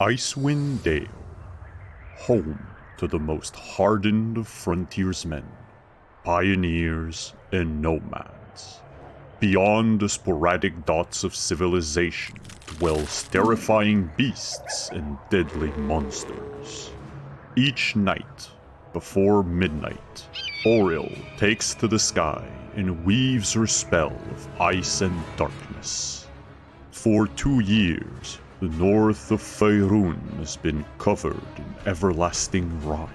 Icewind Dale, home to the most hardened of frontiersmen, pioneers, and nomads. Beyond the sporadic dots of civilization dwells terrifying beasts and deadly monsters. Each night, before midnight, Oril takes to the sky and weaves her spell of ice and darkness. For 2 years, the north of Faerun has been covered in everlasting rime.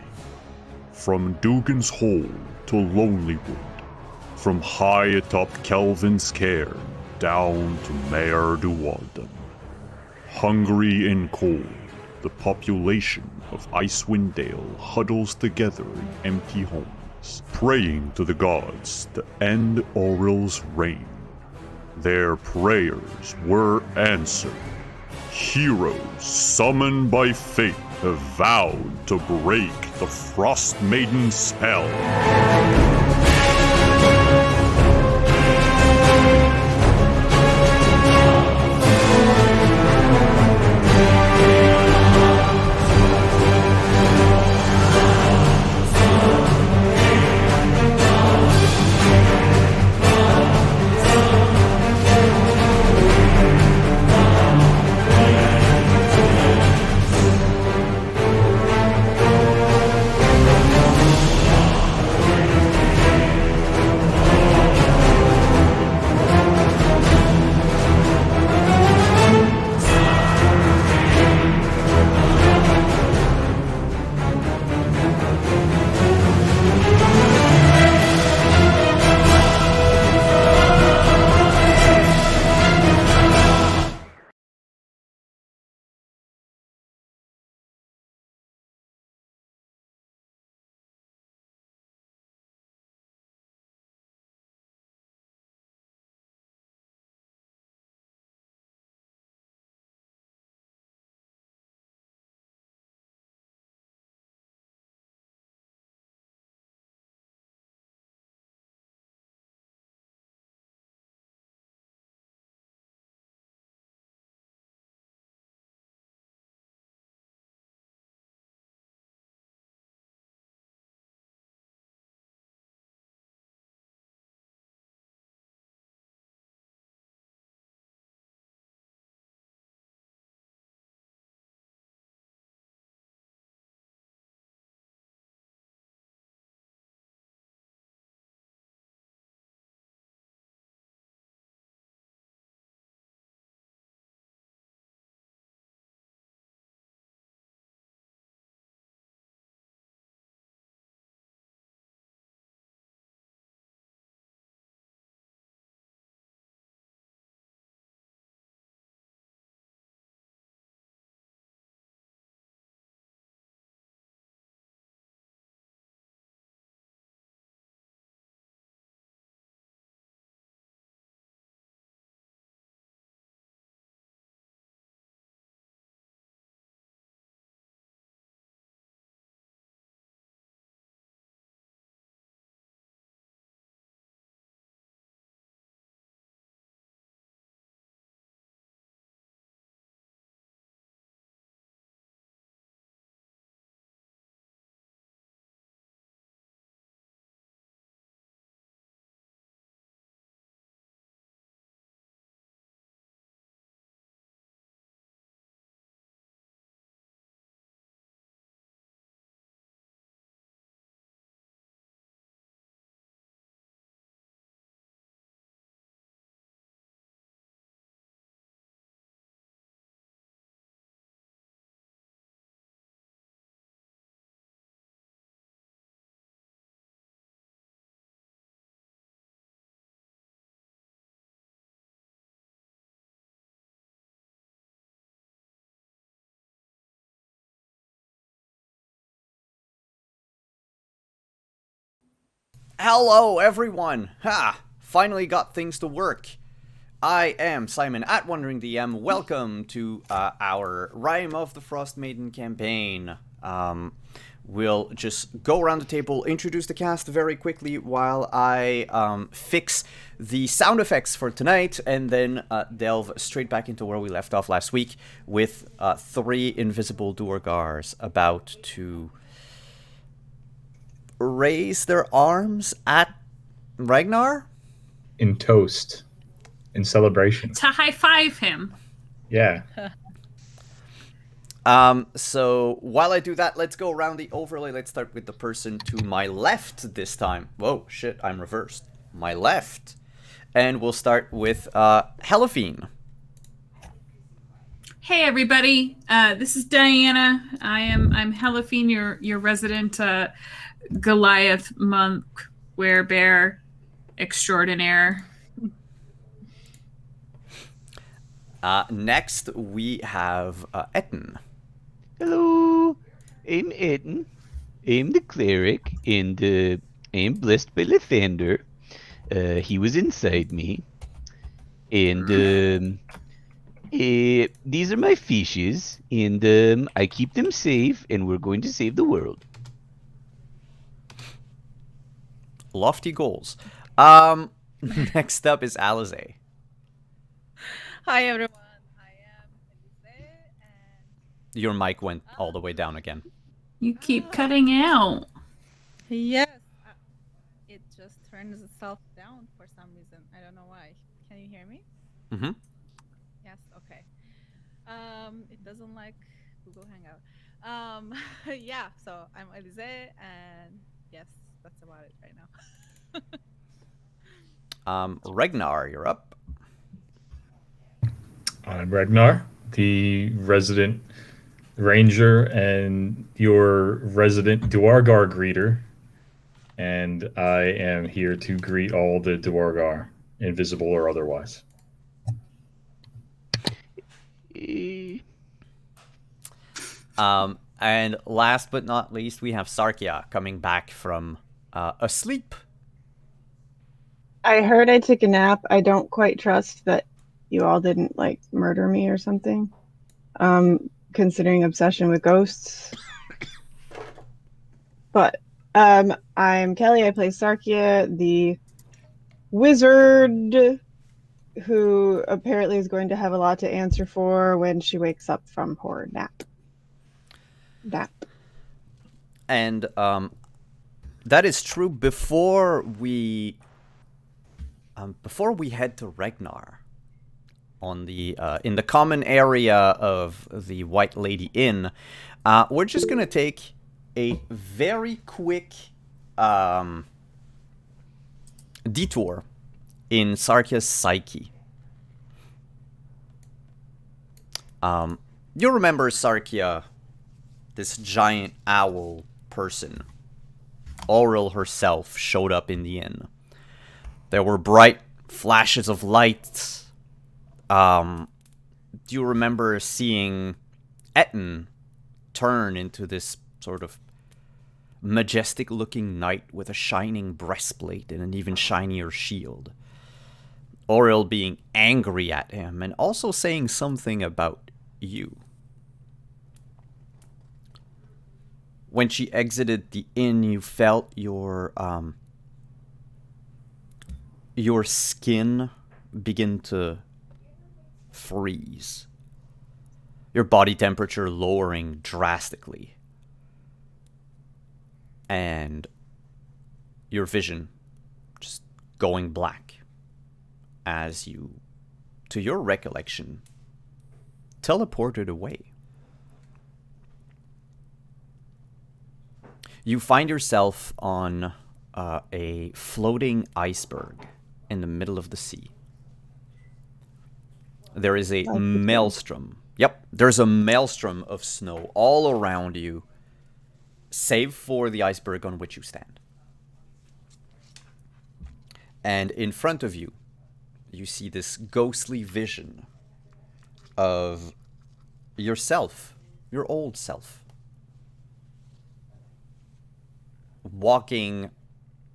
From Dugan's Hole to Lonelywood, from high atop Kelvin's Cairn down to Mare du Walden. Hungry and cold, the population of Icewind Dale huddles together in empty homes, praying to the gods to end Oril's reign. Their prayers were answered. Heroes summoned by fate have vowed to break the Frostmaiden's spell. Hello, everyone! Ha! Finally got things to work. I am Simon at Wandering DM. Welcome to our Rime of the Frostmaiden campaign. we'll just go around the table, introduce the cast very quickly while I fix the sound effects for tonight, and then delve straight back into where we left off last week with 3 invisible Duergars about to raise their arms at Ragnar? In toast. In celebration. To high-five him. Yeah. So while I do that, let's go around the overlay. Let's start with the person to my left this time. Whoa, shit, I'm reversed. My left. And we'll start with Helafine. Hey everybody, this is Diana. I'm Helafine, your resident Goliath monk werebear extraordinaire. Next we have Etten. Hello, I'm Etten. I'm the cleric, and I'm blessed by Lathander. He was inside me. And these are my fishes, and I keep them safe, and we're going to save the world. Lofty goals. Next up is Alize. Hi everyone, I am Elise, and Your mic went all the way down again. You keep cutting out. yes, it just turns itself down for some reason. I don't know why. Can you hear me? Mm-hmm. Yes, okay. It doesn't like Google Hangout. Yeah, so I'm Elise, and yes, that's about it right now. Ragnar, you're up. I'm Ragnar, the resident ranger and your resident Duergar greeter. And I am here to greet all the Duergar, invisible or otherwise. And last but not least, we have Sarkia coming back from asleep. I heard I took a nap. I don't quite trust that you all didn't, like, murder me or something. Considering obsession with ghosts. But, I'm Kelly. I play Sarkia, the wizard who apparently is going to have a lot to answer for when she wakes up from her nap. And that is true. Before we head to Ragnar on the in the common area of the White Lady Inn, we're just gonna take a very quick detour in Sarkia's psyche. You remember Sarkia, this giant owl person. Auril herself showed up in the inn. There were bright flashes of light. Do you remember seeing Etten turn into this sort of majestic-looking knight with a shining breastplate and an even shinier shield? Auril being angry at him and also saying something about you. When she exited the inn, you felt your skin begin to freeze. Your body temperature lowering drastically. And your vision just going black as you, to your recollection, teleported away. You find yourself on a floating iceberg in the middle of the sea. There is a maelstrom. Yep, there's a maelstrom of snow all around you, save for the iceberg on which you stand. And in front of you, you see this ghostly vision of yourself, your old self, walking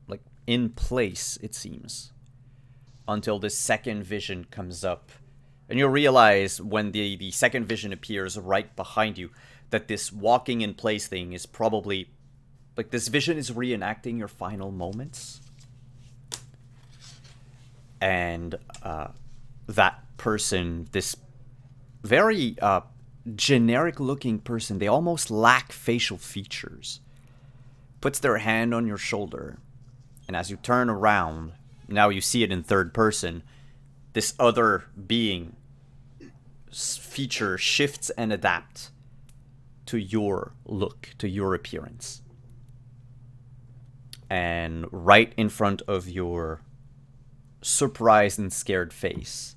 like in place, it seems, until the second vision comes up. And you'll realize when the second vision appears right behind you that this walking in place thing is probably like this vision is reenacting your final moments. And that person, this very generic looking person, they almost lack facial features, puts their hand on your shoulder, and as you turn around, now you see it in third person, this other being feature shifts and adapts to your look, to your appearance. And right in front of your surprised and scared face,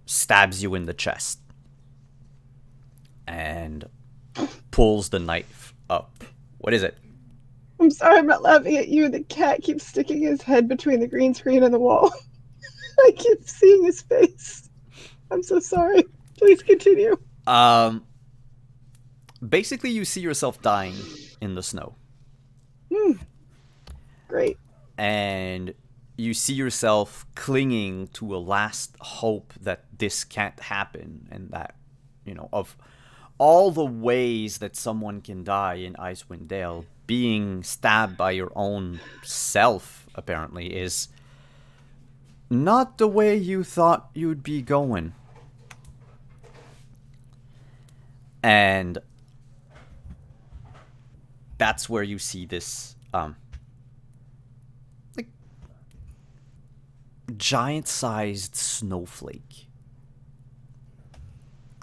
stabs you in the chest and pulls the knife up. What is it? I'm sorry, I'm not laughing at you. The cat keeps sticking his head between the green screen and the wall. I keep seeing his face. I'm so sorry. Please continue. Basically, you see yourself dying in the snow. Great. And you see yourself clinging to a last hope that this can't happen, and that, you know, of all the ways that someone can die in Icewind Dale, being stabbed by your own self, apparently, is not the way you thought you'd be going. And that's where you see this, like, giant-sized snowflake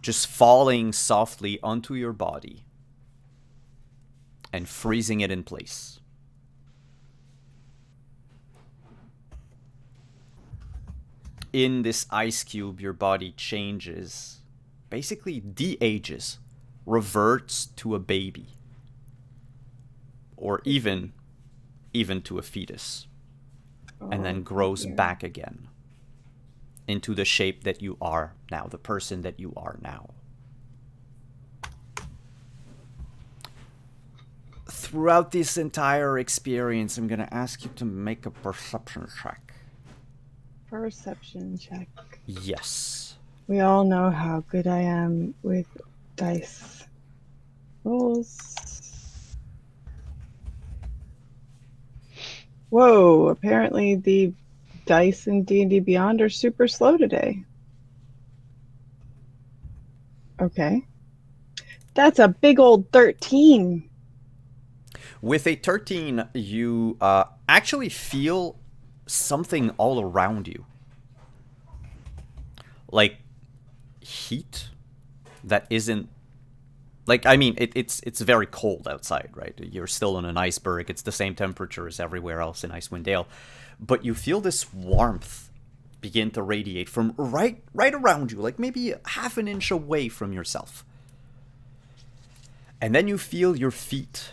just falling softly onto your body and freezing it in place. In this ice cube, your body changes, basically de-ages, reverts to a baby, or even to a fetus, and then grows back again into the shape that you are now, the person that you are now. Throughout this entire experience, I'm going to ask you to make a perception check. Perception check. Yes. We all know how good I am with dice rolls. Whoa, apparently the dice in D&D Beyond are super slow today. Okay. That's a big old 13. With a 13, you actually feel something all around you. Like heat that isn't... Like, I mean, it's very cold outside, right? You're still on an iceberg. It's the same temperature as everywhere else in Icewind Dale. But you feel this warmth begin to radiate from right around you, like maybe half an inch away from yourself. And then you feel your feet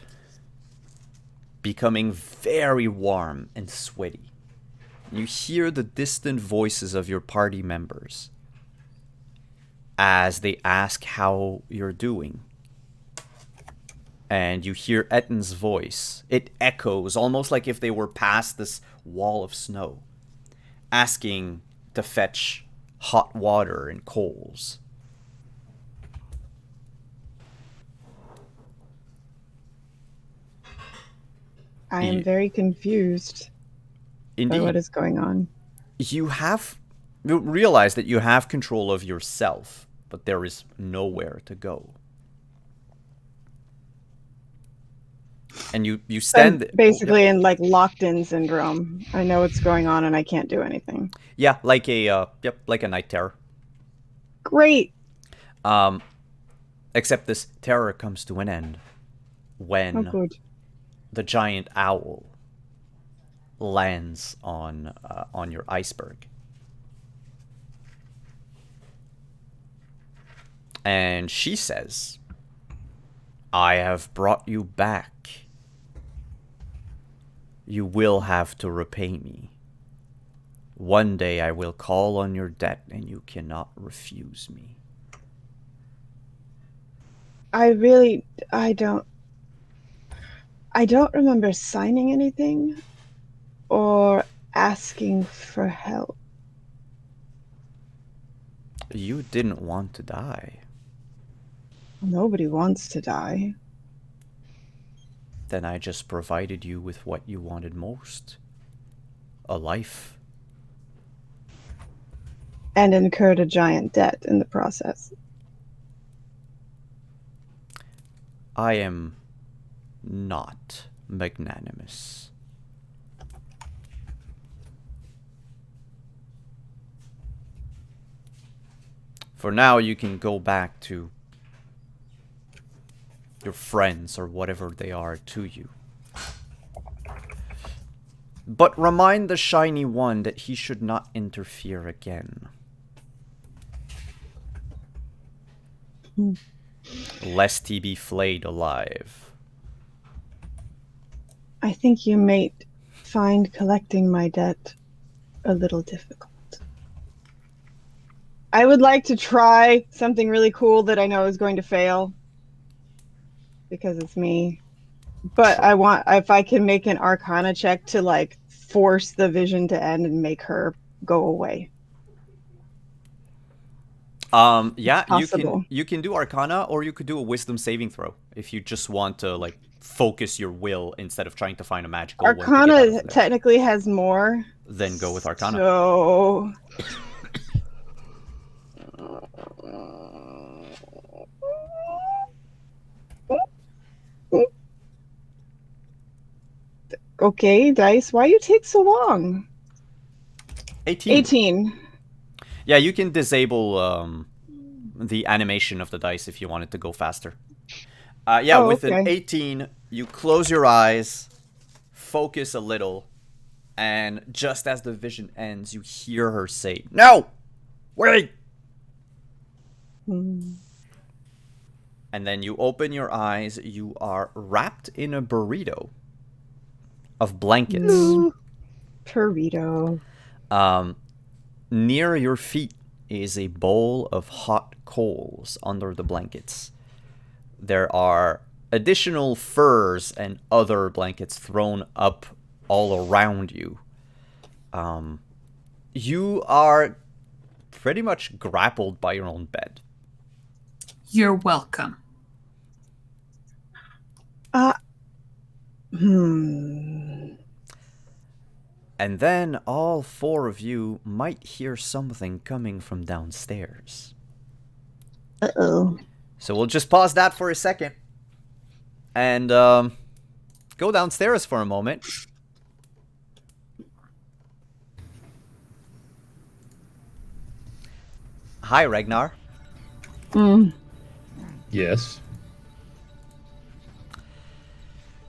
becoming very warm and sweaty. You hear the distant voices of your party members as they ask how you're doing. And you hear Etten's voice. It echoes, almost like if they were past this wall of snow, asking to fetch hot water and coals. I am very confused by what is going on. You realize that you have control of yourself, but there is nowhere to go. And you stand... I'm basically in like locked-in syndrome. I know what's going on and I can't do anything. Yeah, like a like a night terror. Great. Except this terror comes to an end when the giant owl lands on your iceberg. And she says, "I have brought you back. You will have to repay me. One day I will call on your debt and you cannot refuse me." I don't remember signing anything or asking for help. You didn't want to die. Nobody wants to die. then I just provided you with what you wanted most. A life. And incurred a giant debt in the process. I am not magnanimous. For now, you can go back to your friends or whatever they are to you. But remind the Shiny One that he should not interfere again. Lest he be flayed alive. I think you may find collecting my debt a little difficult. I would like to try something really cool that I know is going to fail. Because it's me. But I want, if I can make an Arcana check to like force the vision to end and make her go away. Yeah, possible. you can do Arcana, or you could do a Wisdom saving throw if you just want to like focus your will instead of trying to find a magical one to get out Arcana of there. technically has more. Then go with Arcana. So okay, dice. Why you take so long? 18. 18. Yeah, you can disable the animation of the dice if you want it to go faster. Yeah, Oh, with an okay. 18, you close your eyes, focus a little, and just as the vision ends, you hear her say, "No! Wait!" Hmm. And then you open your eyes, you are wrapped in a burrito of blankets. Burrito. Near your feet is a bowl of hot coals under the blankets. There are additional furs and other blankets thrown up all around you. You are pretty much grappled by your own bed. You're welcome. And then all four of you might hear something coming from downstairs. Uh-oh. So we'll just pause that for a second. And go downstairs for a moment. Hi, Ragnar. Yes.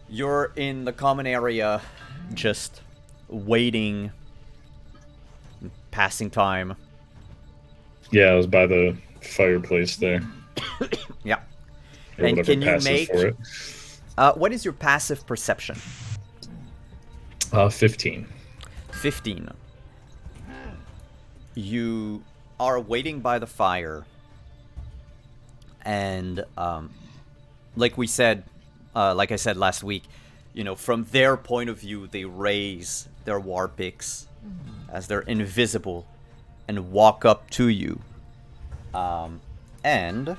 You're in the common area, just waiting, passing time. Yeah, I was by the fireplace there. Yeah. Or And whatever can you passive make... for it. what is your passive perception? 15. 15. You are waiting by the fire. And, like I said last week, you know, from their point of view, they raise their war picks as they're invisible and walk up to you. And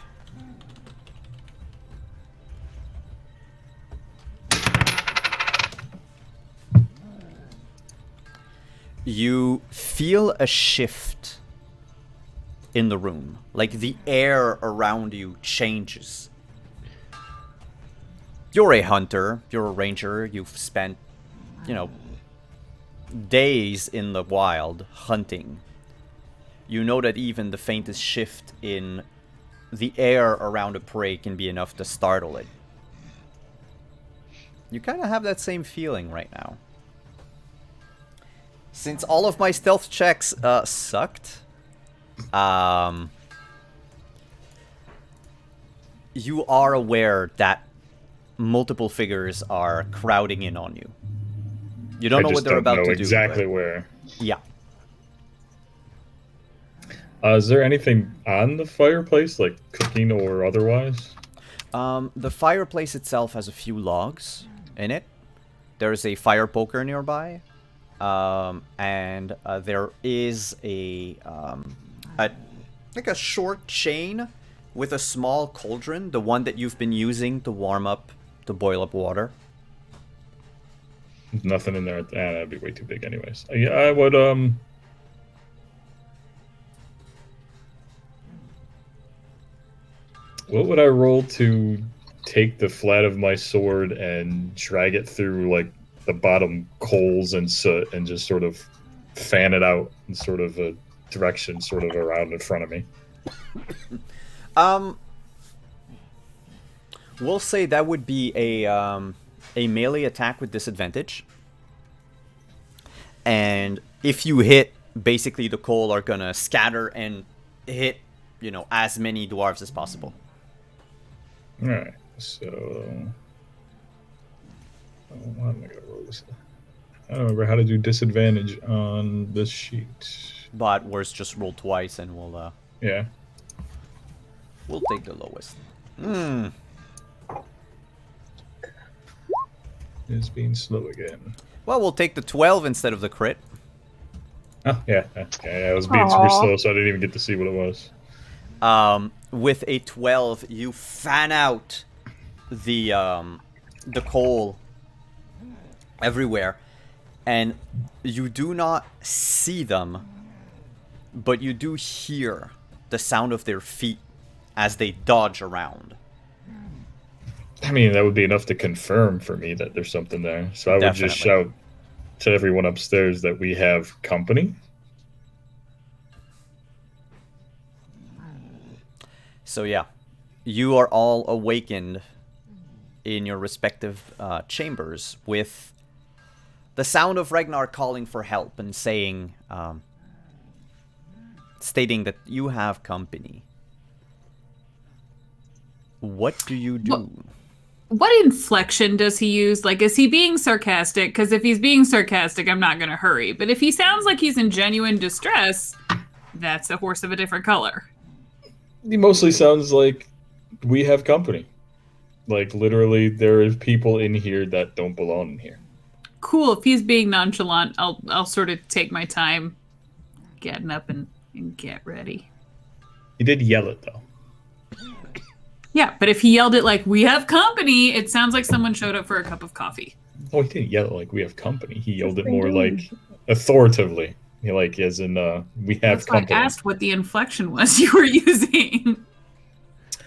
you feel a shift in the room. Like the air around you changes. You're a hunter, you're a ranger, you've spent, you know, days in the wild hunting. You know that even the faintest shift in the air around a prey can be enough to startle it. You kind of have that same feeling right now. Since all of my stealth checks sucked, you are aware that multiple figures are crowding in on you. You don't know what they're about to do. Exactly but... where. Yeah. Is there anything on the fireplace, like cooking or otherwise? The fireplace itself has a few logs in it. There's a fire poker nearby. And there is a short chain with a small cauldron, the one that you've been using to boil up water. Nothing in there. That'd be way too big, anyways. Yeah, I would. What would I roll to take the flat of my sword and drag it through like the bottom coals and soot and just sort of fan it out in sort of a direction, sort of around in front of me? We'll say that would be a melee attack with disadvantage. And if you hit, basically the coal are gonna scatter and hit, you know, as many dwarves as possible. Alright, so... why am I gonna roll this? I don't remember how to do disadvantage on this sheet. But worse, just roll twice and we'll Yeah. we'll take the lowest. It's being slow again. Well, we'll take the 12 instead of the crit. Oh, yeah. Okay, I was being super slow, so I didn't even get to see what it was. With a 12, you fan out the coal everywhere, and you do not see them, but you do hear the sound of their feet as they dodge around. I mean, that would be enough to confirm for me that there's something there. So I would just shout to everyone upstairs that we have company. So yeah, you are all awakened in your respective chambers with the sound of Ragnar calling for help and saying, stating that you have company. What do you do? What inflection does he use? Like, is he being sarcastic? Because if he's being sarcastic, I'm not going to hurry. But if he sounds like he's in genuine distress, that's a horse of a different color. He mostly sounds like we have company. Like, literally, there is people in here that don't belong in here. Cool. If he's being nonchalant, I'll sort of take my time getting up and get ready. He did yell it, though. Yeah, but if he yelled it like, we have company, it sounds like someone showed up for a cup of coffee. Oh, he didn't yell it like we have company. He yelled it more like authoritatively. Like, as in, we have That's why company. I asked what the inflection was you were using.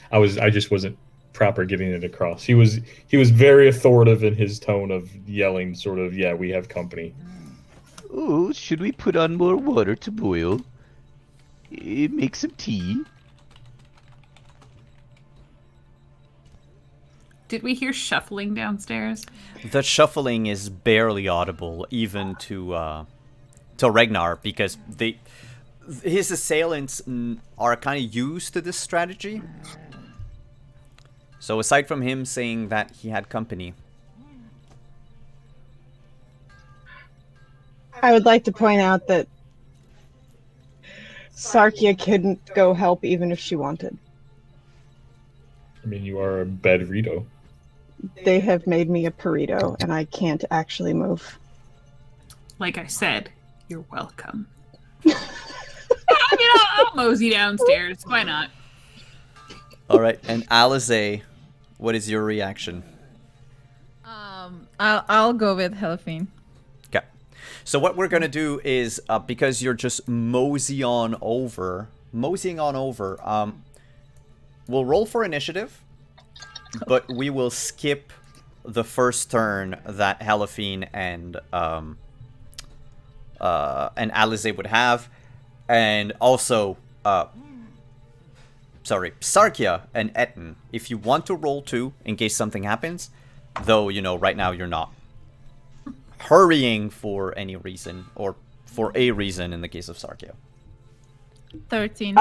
I just wasn't proper getting it across. He was very authoritative in his tone of yelling, sort of, yeah, we have company. Oh, should we put on more water to boil? Make some tea? Did we hear shuffling downstairs? The shuffling is barely audible, even to Ragnar, because his assailants are kind of used to this strategy. So aside from him saying that he had company, I would like to point out that Sarkia couldn't go help even if she wanted. I mean, you are a bedrito. They have made me a burrito, and I can't actually move. Like I said, you're welcome. I'll mosey downstairs. Why not? all right. And Alize, what is your reaction? I'll go with Helfine. Okay. So what we're gonna do is because you're just moseying on over, we'll roll for initiative, but we will skip the first turn that Helfine and Alize would have, and also Sarkia and Etten, if you want to roll 2 in case something happens, though, you know, right now you're not hurrying for any reason, or for a reason in the case of Sarkia. 13.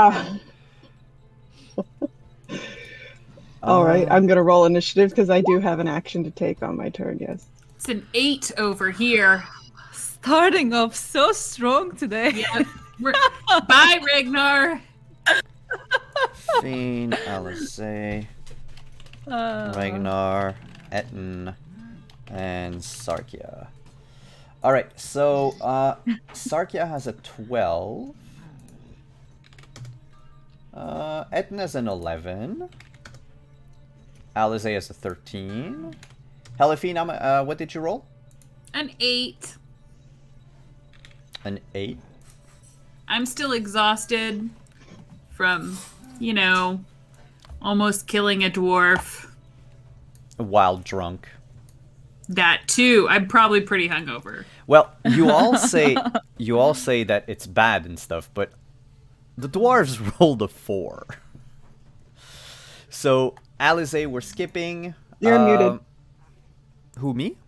All right, I'm going to roll initiative because I do have an action to take on my turn, yes. It's an 8 over here. Starting off so strong today. Yeah. Bye, Ragnar. Fiend, Alize, Ragnar, Etten, and Sarkia. Alright, so Sarkia has a 12. Etten has an 11. Alize has a 13. Helfine, what did you roll? An 8. An 8? I'm still exhausted from, you know, almost killing a dwarf. While drunk. That too. I'm probably pretty hungover. Well, you all say that it's bad and stuff, but the dwarves rolled a 4. So, Alize, we're skipping. You're muted. Who, me?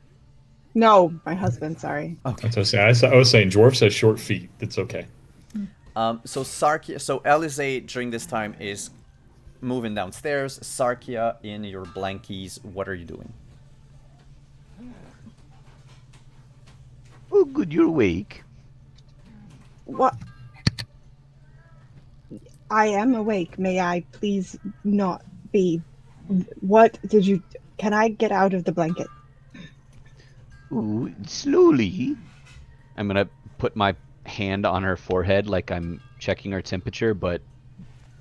No, my husband. Sorry. Okay. That's what I was saying. I was saying dwarves have short feet. It's okay. So Alize during this time is moving downstairs. Sarkia, in your blankies, what are you doing? Oh, good, you're awake. What? I am awake. May I please not be? What did you? Can I get out of the blanket? Ooh, slowly. I'm gonna put my hand on her forehead like I'm checking her temperature, but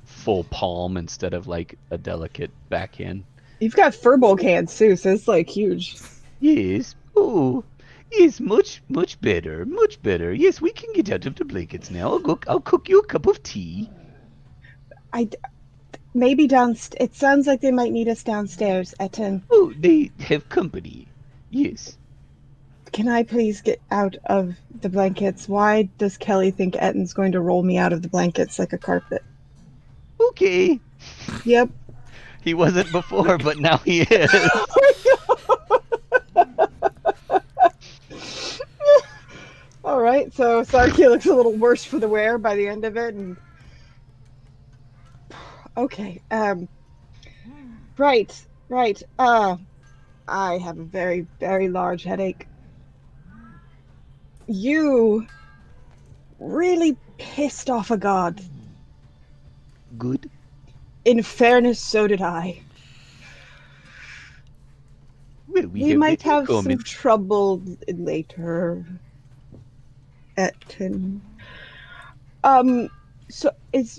full palm instead of like a delicate backhand. You've got furball cans too, so it's like huge. Yes. Oh, yes. Much better. Much better. Yes, we can get out of the blankets now. I'll cook you a cup of tea. Maybe downstairs. It sounds like they might need us downstairs, Etten. Oh, they have company. Yes. Can I please get out of the blankets? Why does Kelly think Etten's going to roll me out of the blankets like a carpet? Okay. Yep. He wasn't before, but now he is. All right, so Sarkia looks a little worse for the wear by the end of it, and okay. Right. I have a very, very large headache. You really pissed off a god. Good. In fairness, so did I. Well, We might have some trouble later. Etten. So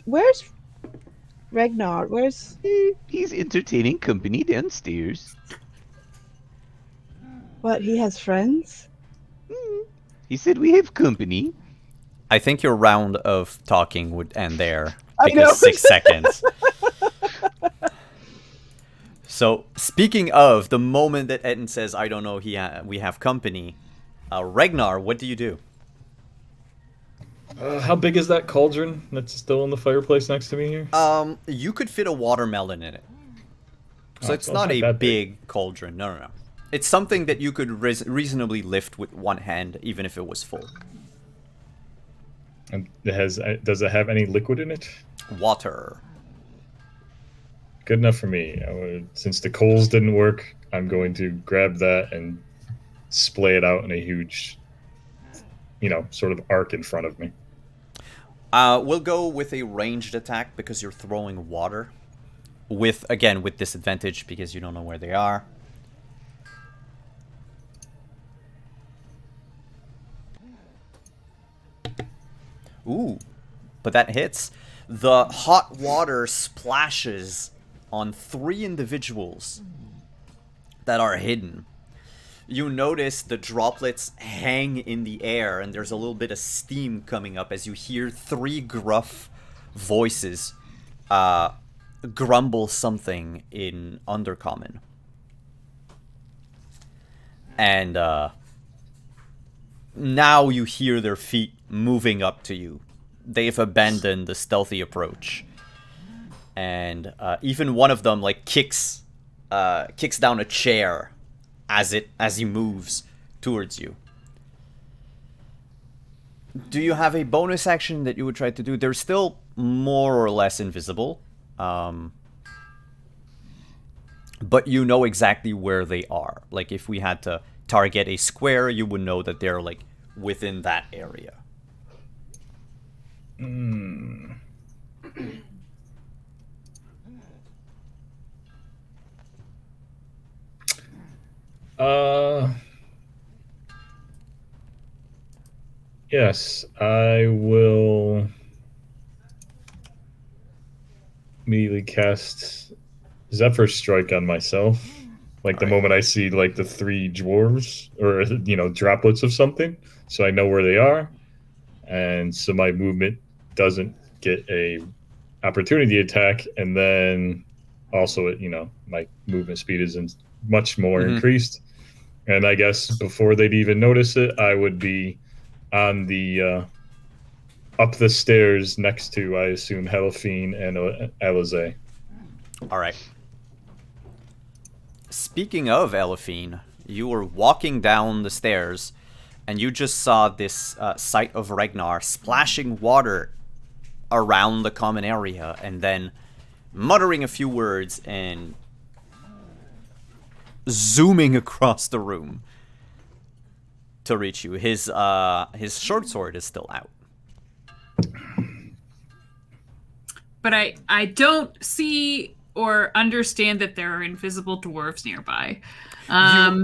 where's Ragnar? Where's He's entertaining company downstairs. what? He has friends? He said we have company. I think your round of talking would end there. I know. Because 6 seconds. So, speaking of, the moment that Etten says, I don't know, we have company, Ragnar, what do you do? How big is that cauldron that's still in the fireplace next to me here? You could fit a watermelon in it. So Oh, it's so not a that big cauldron. No. It's something that you could reasonably lift with one hand, even if it was full. And does it have any liquid in it? Water. Good enough for me. Since the coals didn't work, I'm going to grab that and splay it out in a huge, sort of arc in front of me. We'll go with a ranged attack because you're throwing water. With disadvantage because you don't know where they are. Ooh, but that hits. The hot water splashes on 3 individuals that are hidden. You notice the droplets hang in the air, and there's a little bit of steam coming up as you hear 3 gruff voices grumble something in Undercommon. And now you hear their feet moving up to you. They've abandoned the stealthy approach. And even one of them kicks down a chair as he moves towards you. Do you have a bonus action that you would try to do? They're still more or less invisible. But you know exactly where they are. Like, if we had to target a square, you would know that they're, within that area. Yes, I will immediately cast Zephyr Strike on myself. Like the Alright. moment I see like the three dwarves or droplets of something, so I know where they are, and so my movement doesn't get a opportunity attack, and then also my movement speed is much more Mhm. increased. And I guess before they'd even notice it, I would be on the up the stairs next to, I assume, Helafine and Alize. All right. Speaking of Elephine, you were walking down the stairs, and you just saw this sight of Ragnar splashing water around the common area, and then muttering a few words and zooming across the room to reach you. His short sword is still out. But I don't see or understand that there are invisible dwarves nearby.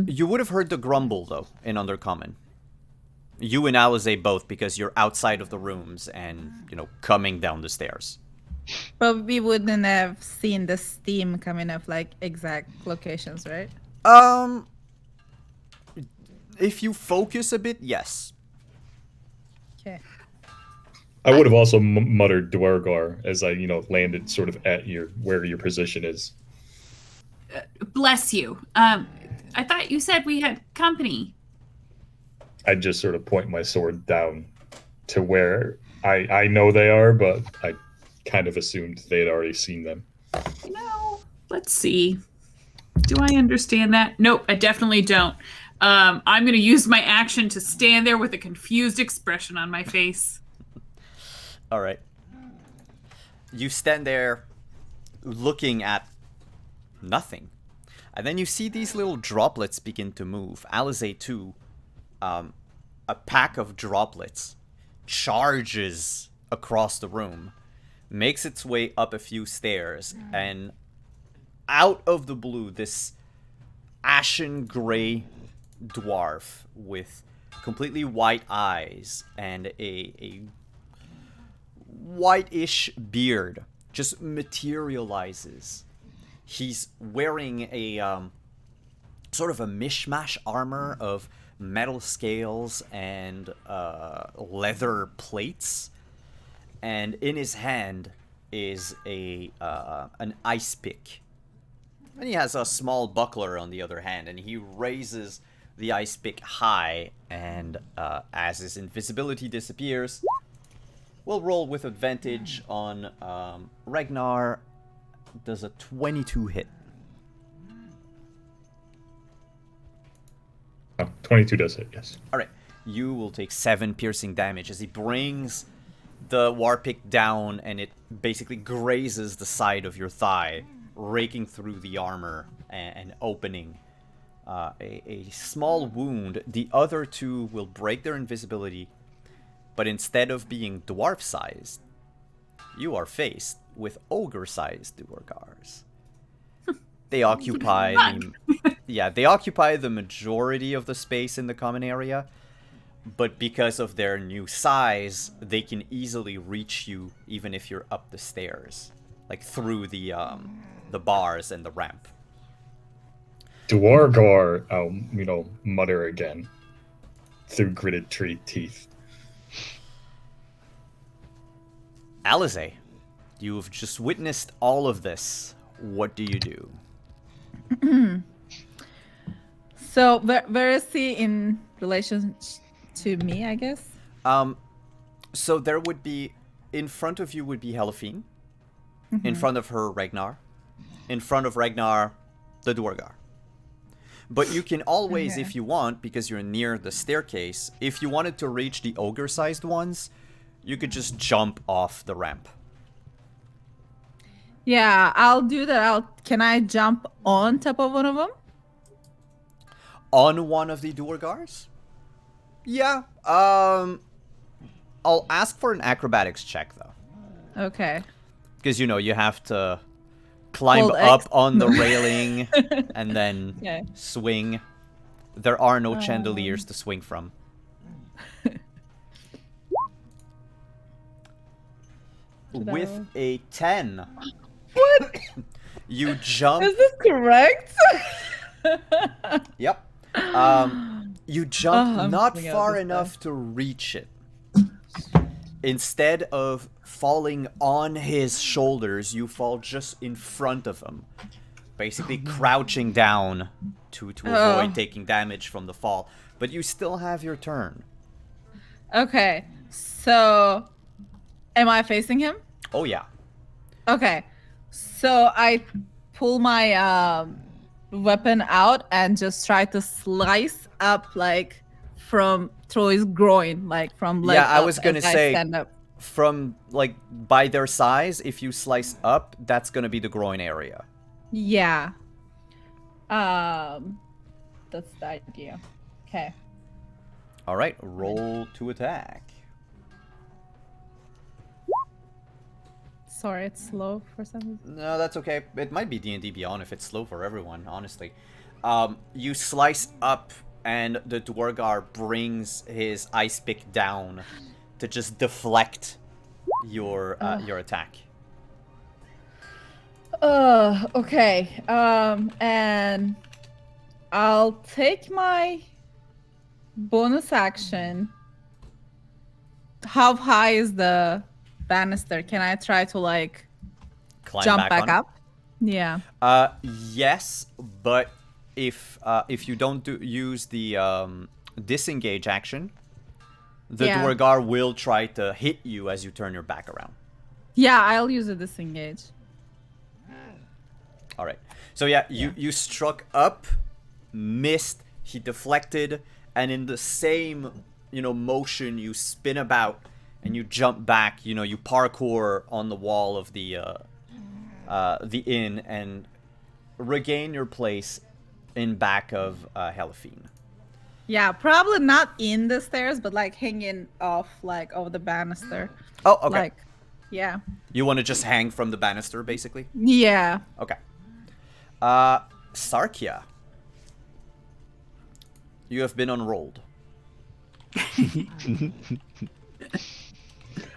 You would have heard the grumble, though, in Undercommon. You and Alize both, because you're outside of the rooms and, coming down the stairs. But we wouldn't have seen the steam coming up like exact locations, right? If you focus a bit, yes. Okay. I would have also muttered Dwargar as I, landed sort of at where your position is. Bless you. I thought you said we had company. I just sort of point my sword down to where I know they are, but I kind of assumed they had already seen them. No. Let's see. Do I understand that? Nope, I definitely don't. I'm going to use my action to stand there with a confused expression on my face. All right. You stand there looking at nothing. And then you see these little droplets begin to move. Alize, too. A pack of droplets charges across the room, makes its way up a few stairs, and out of the blue, this ashen gray dwarf with completely white eyes and a whitish beard just materializes. He's wearing a sort of a mishmash armor of metal scales and leather plates, and in his hand is an ice pick, and he has a small buckler on the other hand, and he raises the ice pick high, and as his invisibility disappears, we'll roll with advantage on Ragnar. Does a 22 hit? 22 does hit, yes. Alright, you will take 7 piercing damage as he brings the war pick down, and it basically grazes the side of your thigh, raking through the armor and opening a small wound. The other two will break their invisibility, but instead of being dwarf-sized, you are faced with ogre-sized Duergars. They occupy they occupy the majority of the space in the common area, but because of their new size, they can easily reach you even if you're up the stairs, like through the bars and the ramp. Dwargar, I'll, mutter again through gritted teeth. Alize, you've just witnessed all of this. What do you do? So where is he in relation to me, I guess? So there would be, in front of you would be Helafine. In front of her, Ragnar. In front of Ragnar, the Duergar. But you can always, if you want, because you're near the staircase, if you wanted to reach the ogre-sized ones, you could just jump off the ramp. Yeah, I'll do that. Can I jump on top of one of them? On one of the Duergars? Yeah. I'll ask for an acrobatics check, though. Okay. Because, you have to climb Hold up X. on the railing and then swing. There are no chandeliers to swing from. With a 10. What? You jump. Is this correct? Yep. You jump I'm not pulling out far this enough to reach it. Instead of falling on his shoulders, you fall just in front of him. Basically crouching down to avoid taking damage from the fall. But you still have your turn. Okay, so am I facing him? Oh, yeah. Okay, so I pull my weapon out and just try to slice up like from through his groin, like from leg Yeah, I up was gonna as I say, stand up. from, like, by their size, if you slice up, that's gonna be the groin area. Yeah. That's the idea. Okay. Alright, roll to attack. Sorry, it's slow for some reason. No, that's okay. It might be D&D Beyond if it's slow for everyone, honestly. You slice up, and the Dwargar brings his ice pick down to just deflect your attack. Okay. And I'll take my bonus action. How high is the banister? Can I try to like Climb jump back on it. up? Yeah. Yes, but if you don't use the disengage action, the Yeah. Dwargar will try to hit you as you turn your back around. Yeah, I'll use a disengage. All right. So yeah, you struck up, missed, he deflected, and in the same, motion, you spin about and you jump back, you parkour on the wall of the inn and regain your place in back of Helifine. Yeah, probably not in the stairs, but like hanging off like over the banister. Oh, okay. Like, yeah. You want to just hang from the banister, basically? Yeah. Okay. Sarkia. You have been unrolled.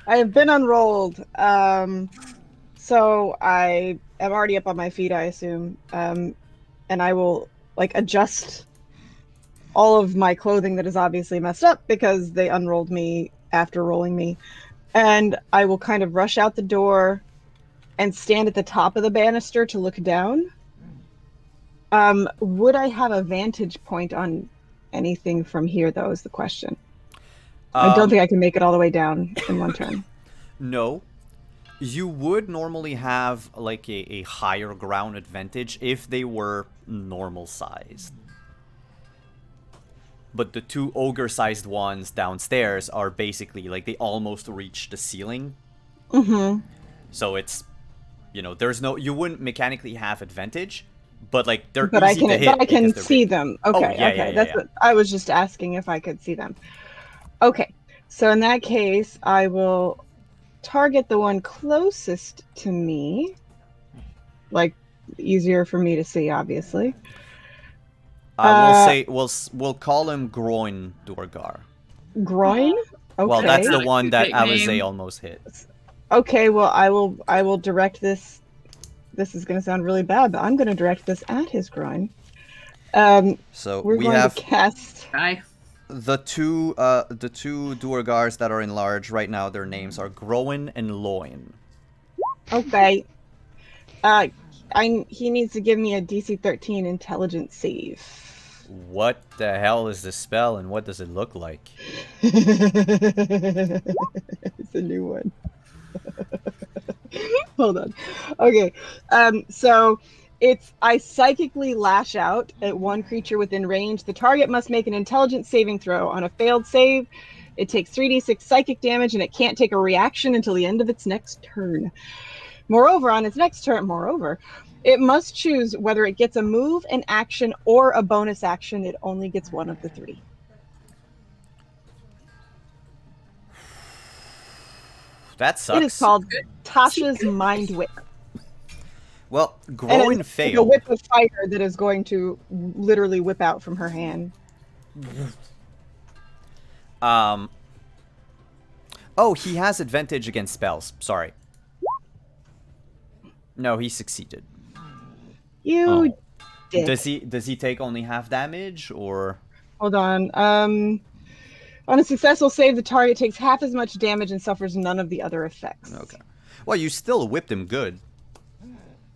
I have been unrolled. So I am already up on my feet, I assume. And I will like adjust all of my clothing that is obviously messed up because they unrolled me after rolling me. And I will kind of rush out the door and stand at the top of the banister to look down. Would I have a vantage point on anything from here, though, is the question. I don't think I can make it all the way down in one turn. No. You would normally have like a higher ground advantage if they were normal sized. But the two ogre-sized ones downstairs are basically like they almost reach the ceiling. Mm-hmm. So it's, there's no, you wouldn't mechanically have advantage, but like they're But easy to hit. But I can because they're see big. them. Oh, Okay, yeah, okay. yeah, That's yeah. what I was just asking if I could see them. Okay, so in that case, I will target the one closest to me. Like, easier for me to see, obviously. We'll call him Groin Dwargar. Groin? Okay. Well, that's the Not a one cute that nickname. Alize almost hit. Okay, well, I will direct this. This is going to sound really bad, but I'm going to direct this at his groin. So We're we going have to cast. Bye. the two Duergars that are in large right now. Their names are Groin and Loin. Okay. He needs to give me a DC 13 intelligence save. What the hell is this spell and what does it look like? It's a new one. Hold on. Okay. So I psychically lash out at one creature within range. The target must make an intelligence saving throw. On a failed save, it takes 3d6 psychic damage and it can't take a reaction until the end of its next turn. Moreover, on its next turn, it must choose whether it gets a move, an action, or a bonus action. It only gets one of the three. That sucks. It is called Tasha's Mind Whip. Well, And Groin it's a failed. whip of fire that is going to literally whip out from her hand. Oh, he has advantage against spells. Sorry. No, he succeeded. You dick. Does he take only half damage or? Hold on. On a successful save, the target takes half as much damage and suffers none of the other effects. Okay. Well, you still whipped him good.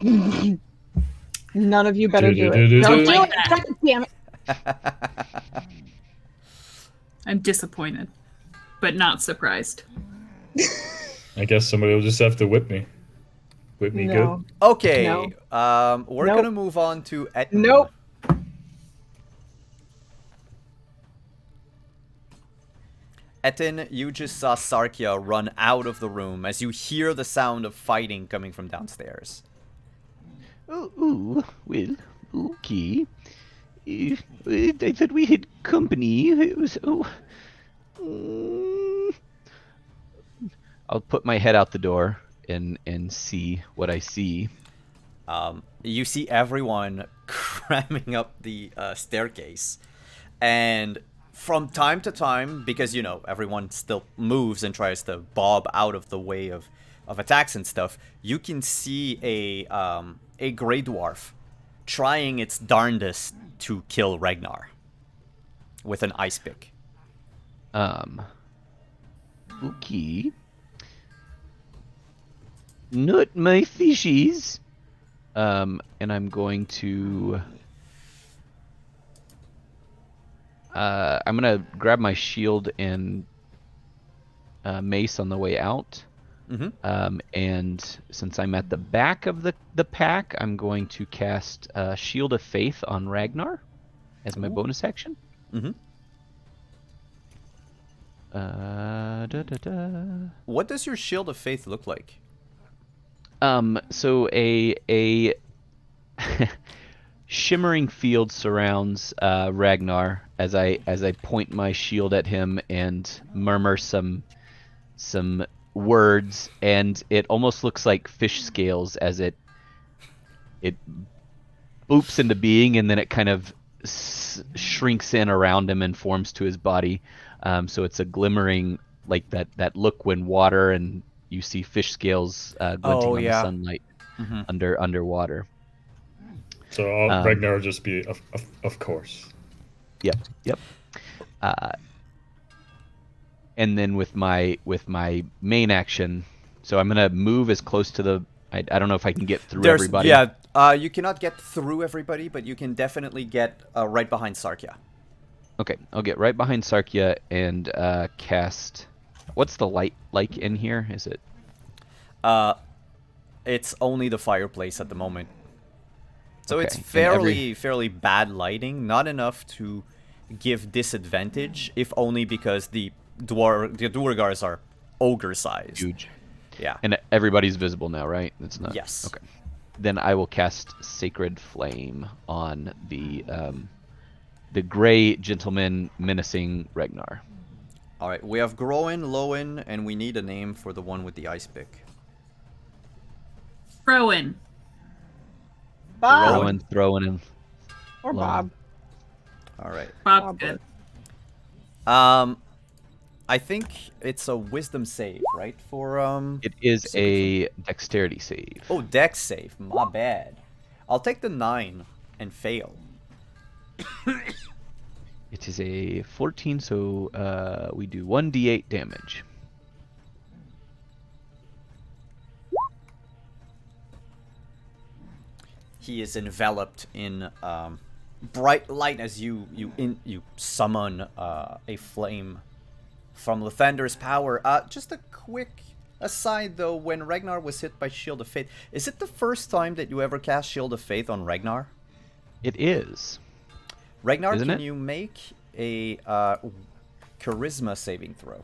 None of you better do it. Don't Do like it. that. God damn it. I'm disappointed, but not surprised. I guess somebody will just have to whip me. Whip me No. Okay. No. We're Nope. gonna move on to Etten. Nope. Etten, you just saw Sarkia run out of the room as you hear the sound of fighting coming from downstairs. Well, okay. I thought we had company. It was, I'll put my head out the door and see what I see. You see everyone cramming up the staircase, and from time to time, because you know everyone still moves and tries to bob out of the way of attacks and stuff, you can see a gray dwarf trying its darndest to kill Ragnar with an ice pick. Okay. Not my fishies. And I'm going to... I'm gonna grab my shield and mace on the way out. Mm-hmm. And since I'm at the back of the pack, I'm going to cast Shield of Faith on Ragnar as my bonus action. Mm-hmm. What does your Shield of Faith look like? So a shimmering field surrounds Ragnar as I point my shield at him and murmur some words, and it almost looks like fish scales as it boops into being, and then it kind of shrinks in around him and forms to his body. So it's a glimmering, like that look when water and you see fish scales glinting on the sunlight underwater. So Ragnar will just be, of course. Yep. And then with my main action, so I'm gonna move as close to the. I don't know if I can get through everybody. Yeah, you cannot get through everybody, but you can definitely get right behind Sarkia. Okay, I'll get right behind Sarkia and cast. What's the light like in here? Is it? It's only the fireplace at the moment. So Okay, it's and fairly bad lighting, not enough to give disadvantage, if only because the Duergars are ogre sized. Huge. Yeah. And everybody's visible now, right? It's not. Yes. Okay. Then I will cast Sacred Flame on the gray gentleman menacing Ragnar. All right, we have Groen, Lowen, and we need a name for the one with the ice pick. Rowan. Bob. Rowan throwing him. Or Lowen. Bob. All right. Bob's good. I think it's a wisdom save, right? For It is a dexterity save. Oh, dex save. My bad. I'll take the 9 and fail. It is a 14, so we do 1d8 damage. He is enveloped in bright light as you summon a flame from Lathander's power. Just a quick aside though, when Ragnar was hit by Shield of Faith, is it the first time that you ever cast Shield of Faith on Ragnar? It is. Ragnar, Isn't can it? you make a charisma saving throw?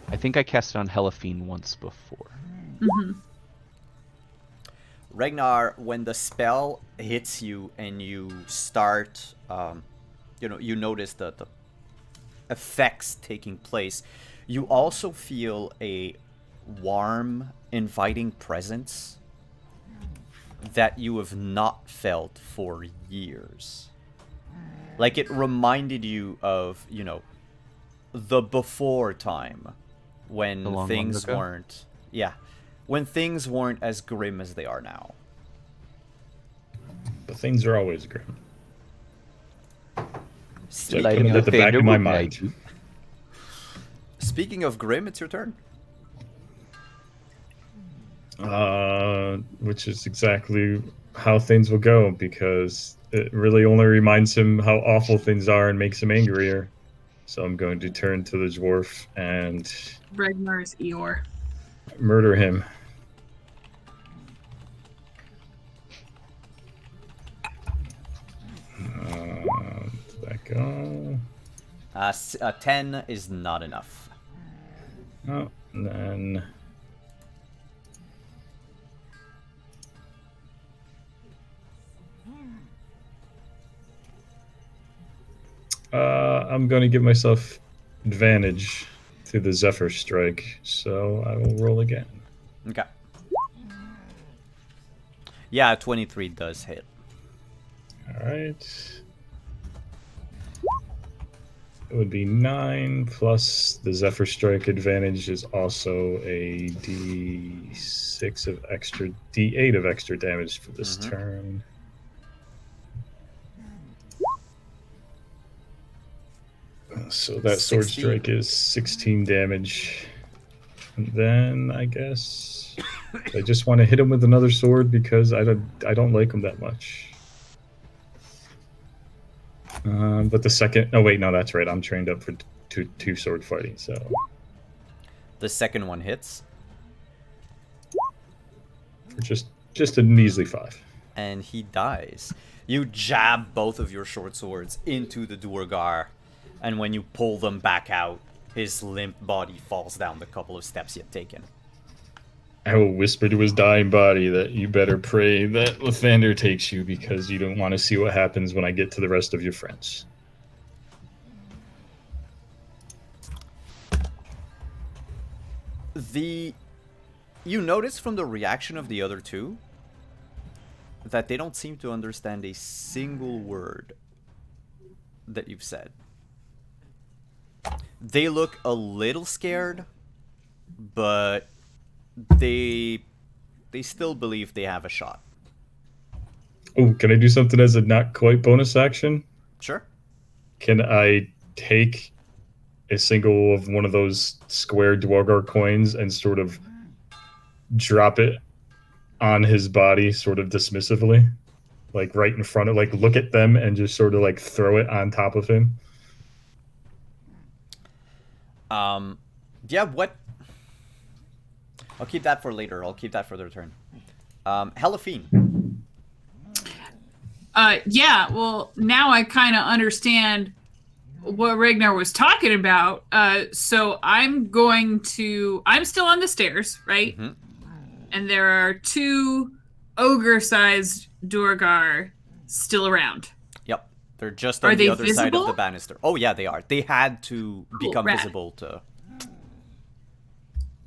I think I cast it on Helafine once before. Mm-hmm. Ragnar, when the spell hits you and you start, you notice the effects taking place, you also feel a warm, inviting presence that you have not felt for years. Like it reminded you of, the before time when long things ago? weren't, when things weren't as grim as they are now. things are always grim. So I Light put of it at the back thunder of my will guide mind. you. Speaking of grim, it's your turn. Which is exactly how things will go, because it really only reminds him how awful things are and makes him angrier. So I'm going to turn to the dwarf and Ragnar's Eeyore. murder him. Did that go? 10 is not enough. Oh, and then I'm going to give myself advantage to the Zephyr Strike, so I will roll again. Okay. Yeah, 23 does hit. All right. It would be 9 plus the Zephyr Strike advantage is also a D6 of extra, D8 of extra damage for this turn. So that sword 16. strike is 16 damage. And then I guess I just want to hit him with another sword because I don't like him that much. But the second, oh wait, no, that's right. I'm trained up for two sword fighting, so The second one hits, for just a measly 5. and he dies. You jab both of your short swords into the Duergar, and when you pull them back out, his limp body falls down the couple of steps you had taken. I will whisper to his dying body that you better pray that Lathander takes you, because you don't want to see what happens when I get to the rest of your friends. You notice from the reaction of the other two that they don't seem to understand a single word that you've said. They look a little scared, but they still believe they have a shot. Oh, can I do something as a not quite bonus action? Sure. Can I take a single of one of those square Dwargar coins and sort of drop it on his body sort of dismissively? Like right in front of, like look at them and just sort of like throw it on top of him? Yeah, what? I'll keep that for later. I'll keep that for their turn. Helafine. Yeah, well, now I kind of understand what Ragnar was talking about. So I'm still on the stairs, right? Mm-hmm. And there are 2 ogre-sized Duergar still around. Yep. They're just on Are the they other side of visible? the banister. Oh, yeah, they are. They had to become rad. visible to...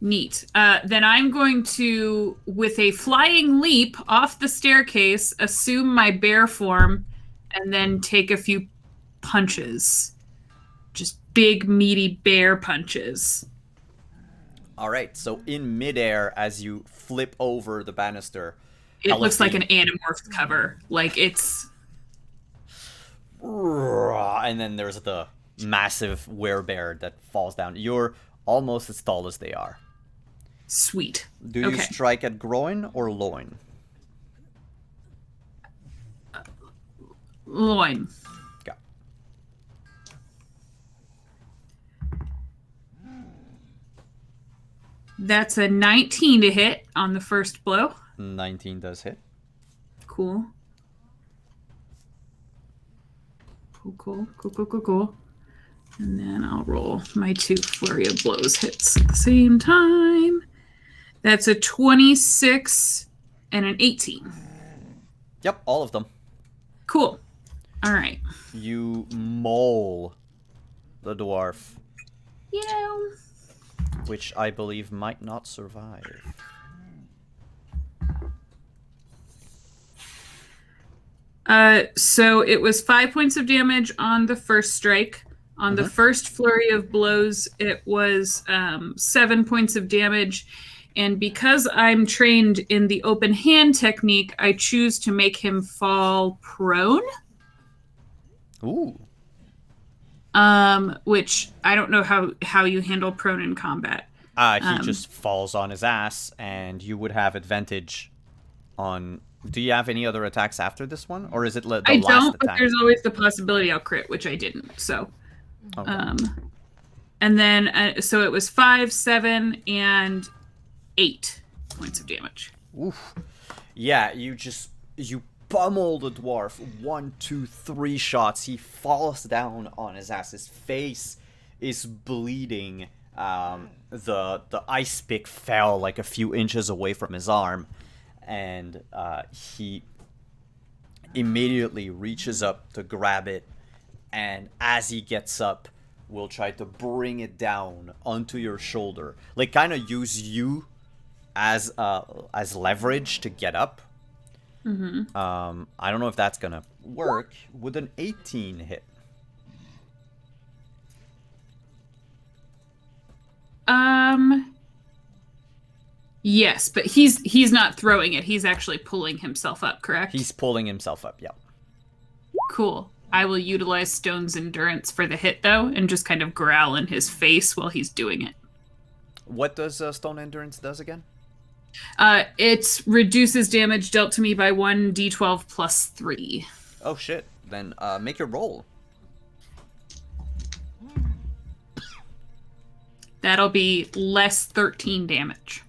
Neat. Then I'm going to, with a flying leap off the staircase, assume my bear form, and then take a few punches. Just big, meaty bear punches. All right, so in midair, as you flip over the banister... It looks like Helafine- an Animorphs cover. Like, it's... And then there's the massive werebear that falls down. You're almost as tall as they are. Sweet. Do you strike at groin or loin? Loin. Okay. That's a 19 to hit on the first blow. 19 does hit. Cool. Cool. And then I'll roll my 2 flurry of blows hits at the same time. That's a 26 and an 18. Yep, all of them. Cool. All right. You maul the dwarf, Yeah. which I believe might not survive. So it was 5 points of damage on the first strike. On the first flurry of blows, it was 7 points of damage. And because I'm trained in the open hand technique, I choose to make him fall prone. Ooh. Which I don't know how you handle prone in combat. He just falls on his ass, and you would have advantage on... Do you have any other attacks after this one? Or is it the last attack? I don't, but there's always the possibility I'll crit, which I didn't, so... Okay. And then, so it was 5, 7, and 8 points of damage. Oof. Yeah, you pummel the dwarf. 1, 2, 3 shots. He falls down on his ass. His face is bleeding. The ice pick fell like a few inches away from his arm, and he immediately reaches up to grab it, and as he gets up, will try to bring it down onto your shoulder, like kind of use you as leverage to get up. Mm-hmm. I don't know if that's gonna work. Would an 18 hit? Yes, but he's not throwing it. He's actually pulling himself up, correct? He's pulling himself up, yeah. Cool. I will utilize Stone's Endurance for the hit, though, and just kind of growl in his face while he's doing it. What does Stone Endurance does again? It reduces damage dealt to me by 1d12 plus 3. Oh, shit. Then make your roll. That'll be less 13 damage.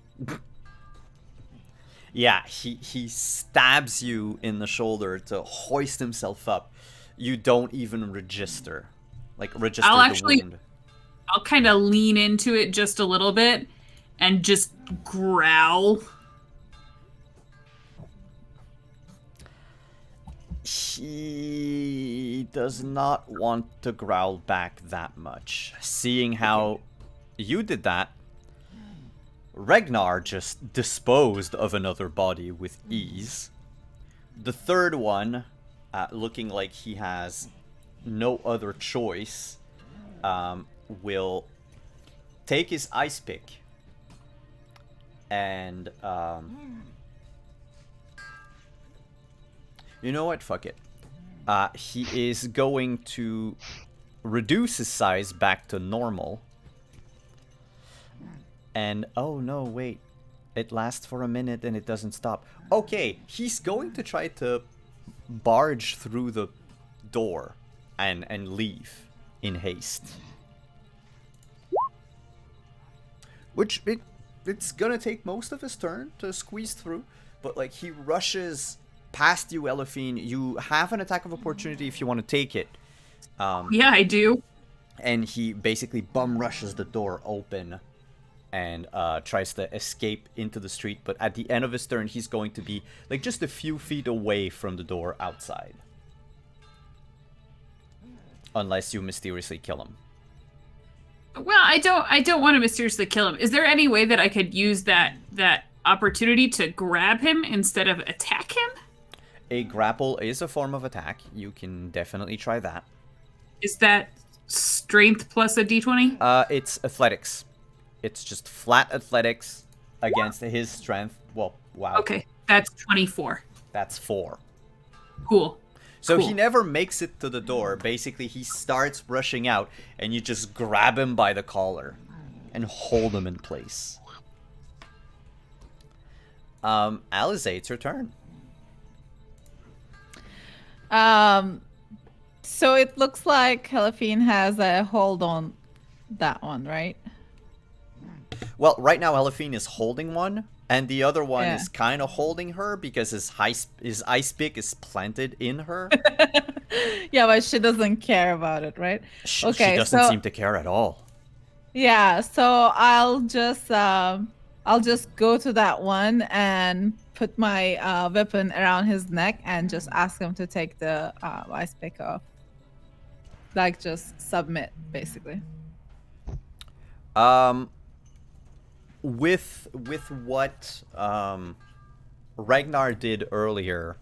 Yeah, he stabs you in the shoulder to hoist himself up. You don't even register. The wound. I'll kind of lean into it just a little bit and just growl. He does not want to growl back that much. Seeing how you did that, Ragnar just disposed of another body with ease. The third one, looking like he has no other choice, will take his ice pick and you know what? Fuck it. He is going to reduce his size back to normal. And, oh no, wait. It lasts for a minute and it doesn't stop. Okay, he's going to try to barge through the door and leave in haste. Which, it's gonna take most of his turn to squeeze through. But, like, he rushes past you, Elephine. You have an attack of opportunity if you want to take it. Yeah, I do. And he basically bum rushes the door open and tries to escape into the street, but at the end of his turn, he's going to be like just a few feet away from the door outside. Unless you mysteriously kill him. Well, I don't want to mysteriously kill him. Is there any way that I could use that opportunity to grab him instead of attack him? A grapple is a form of attack. You can definitely try that. Is that strength plus a d20? It's athletics. It's just flat athletics against his strength. Well, wow. Okay, that's 24. That's 4. Cool. So he never makes it to the door. Basically, he starts rushing out, and you just grab him by the collar and hold him in place. Alize, it's your turn. So it looks like Elephine has a hold on that one, right? Well, right now Elephine is holding one, and the other one is kind of holding her because his ice pick is planted in her. Yeah, but she doesn't care about it, right? She doesn't seem to care at all. Yeah, so I'll just go to that one and put my weapon around his neck and just ask him to take the ice pick off. Like, just submit, basically. With what Ragnar did earlier,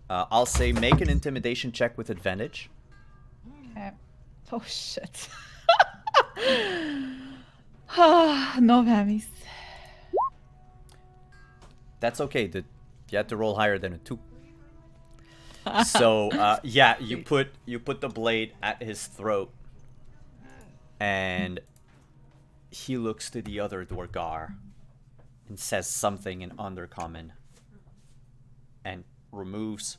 I'll say make an intimidation check with advantage. Okay. Oh shit. No whammies. That's okay. You have to roll higher than a 2. So yeah, you put the blade at his throat, and he looks to the other Dwargar and says something in Undercommon, and removes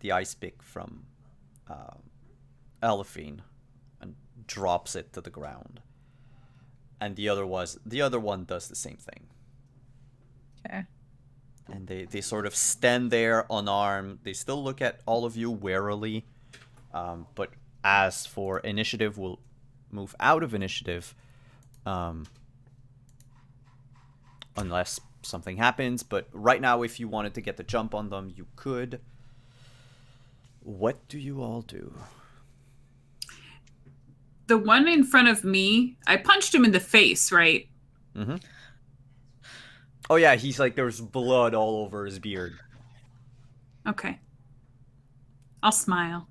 the ice pick from Elephine and drops it to the ground. And the other one does the same thing. Okay. And they sort of stand there unarmed. They still look at all of you warily. But as for initiative, we'll move out of initiative. Unless something happens. But right now, if you wanted to get the jump on them, you could. What do you all do? The one in front of me, I punched him in the face, right? Mm-hmm. Oh yeah, he's like, there's blood all over his beard. Okay. I'll smile.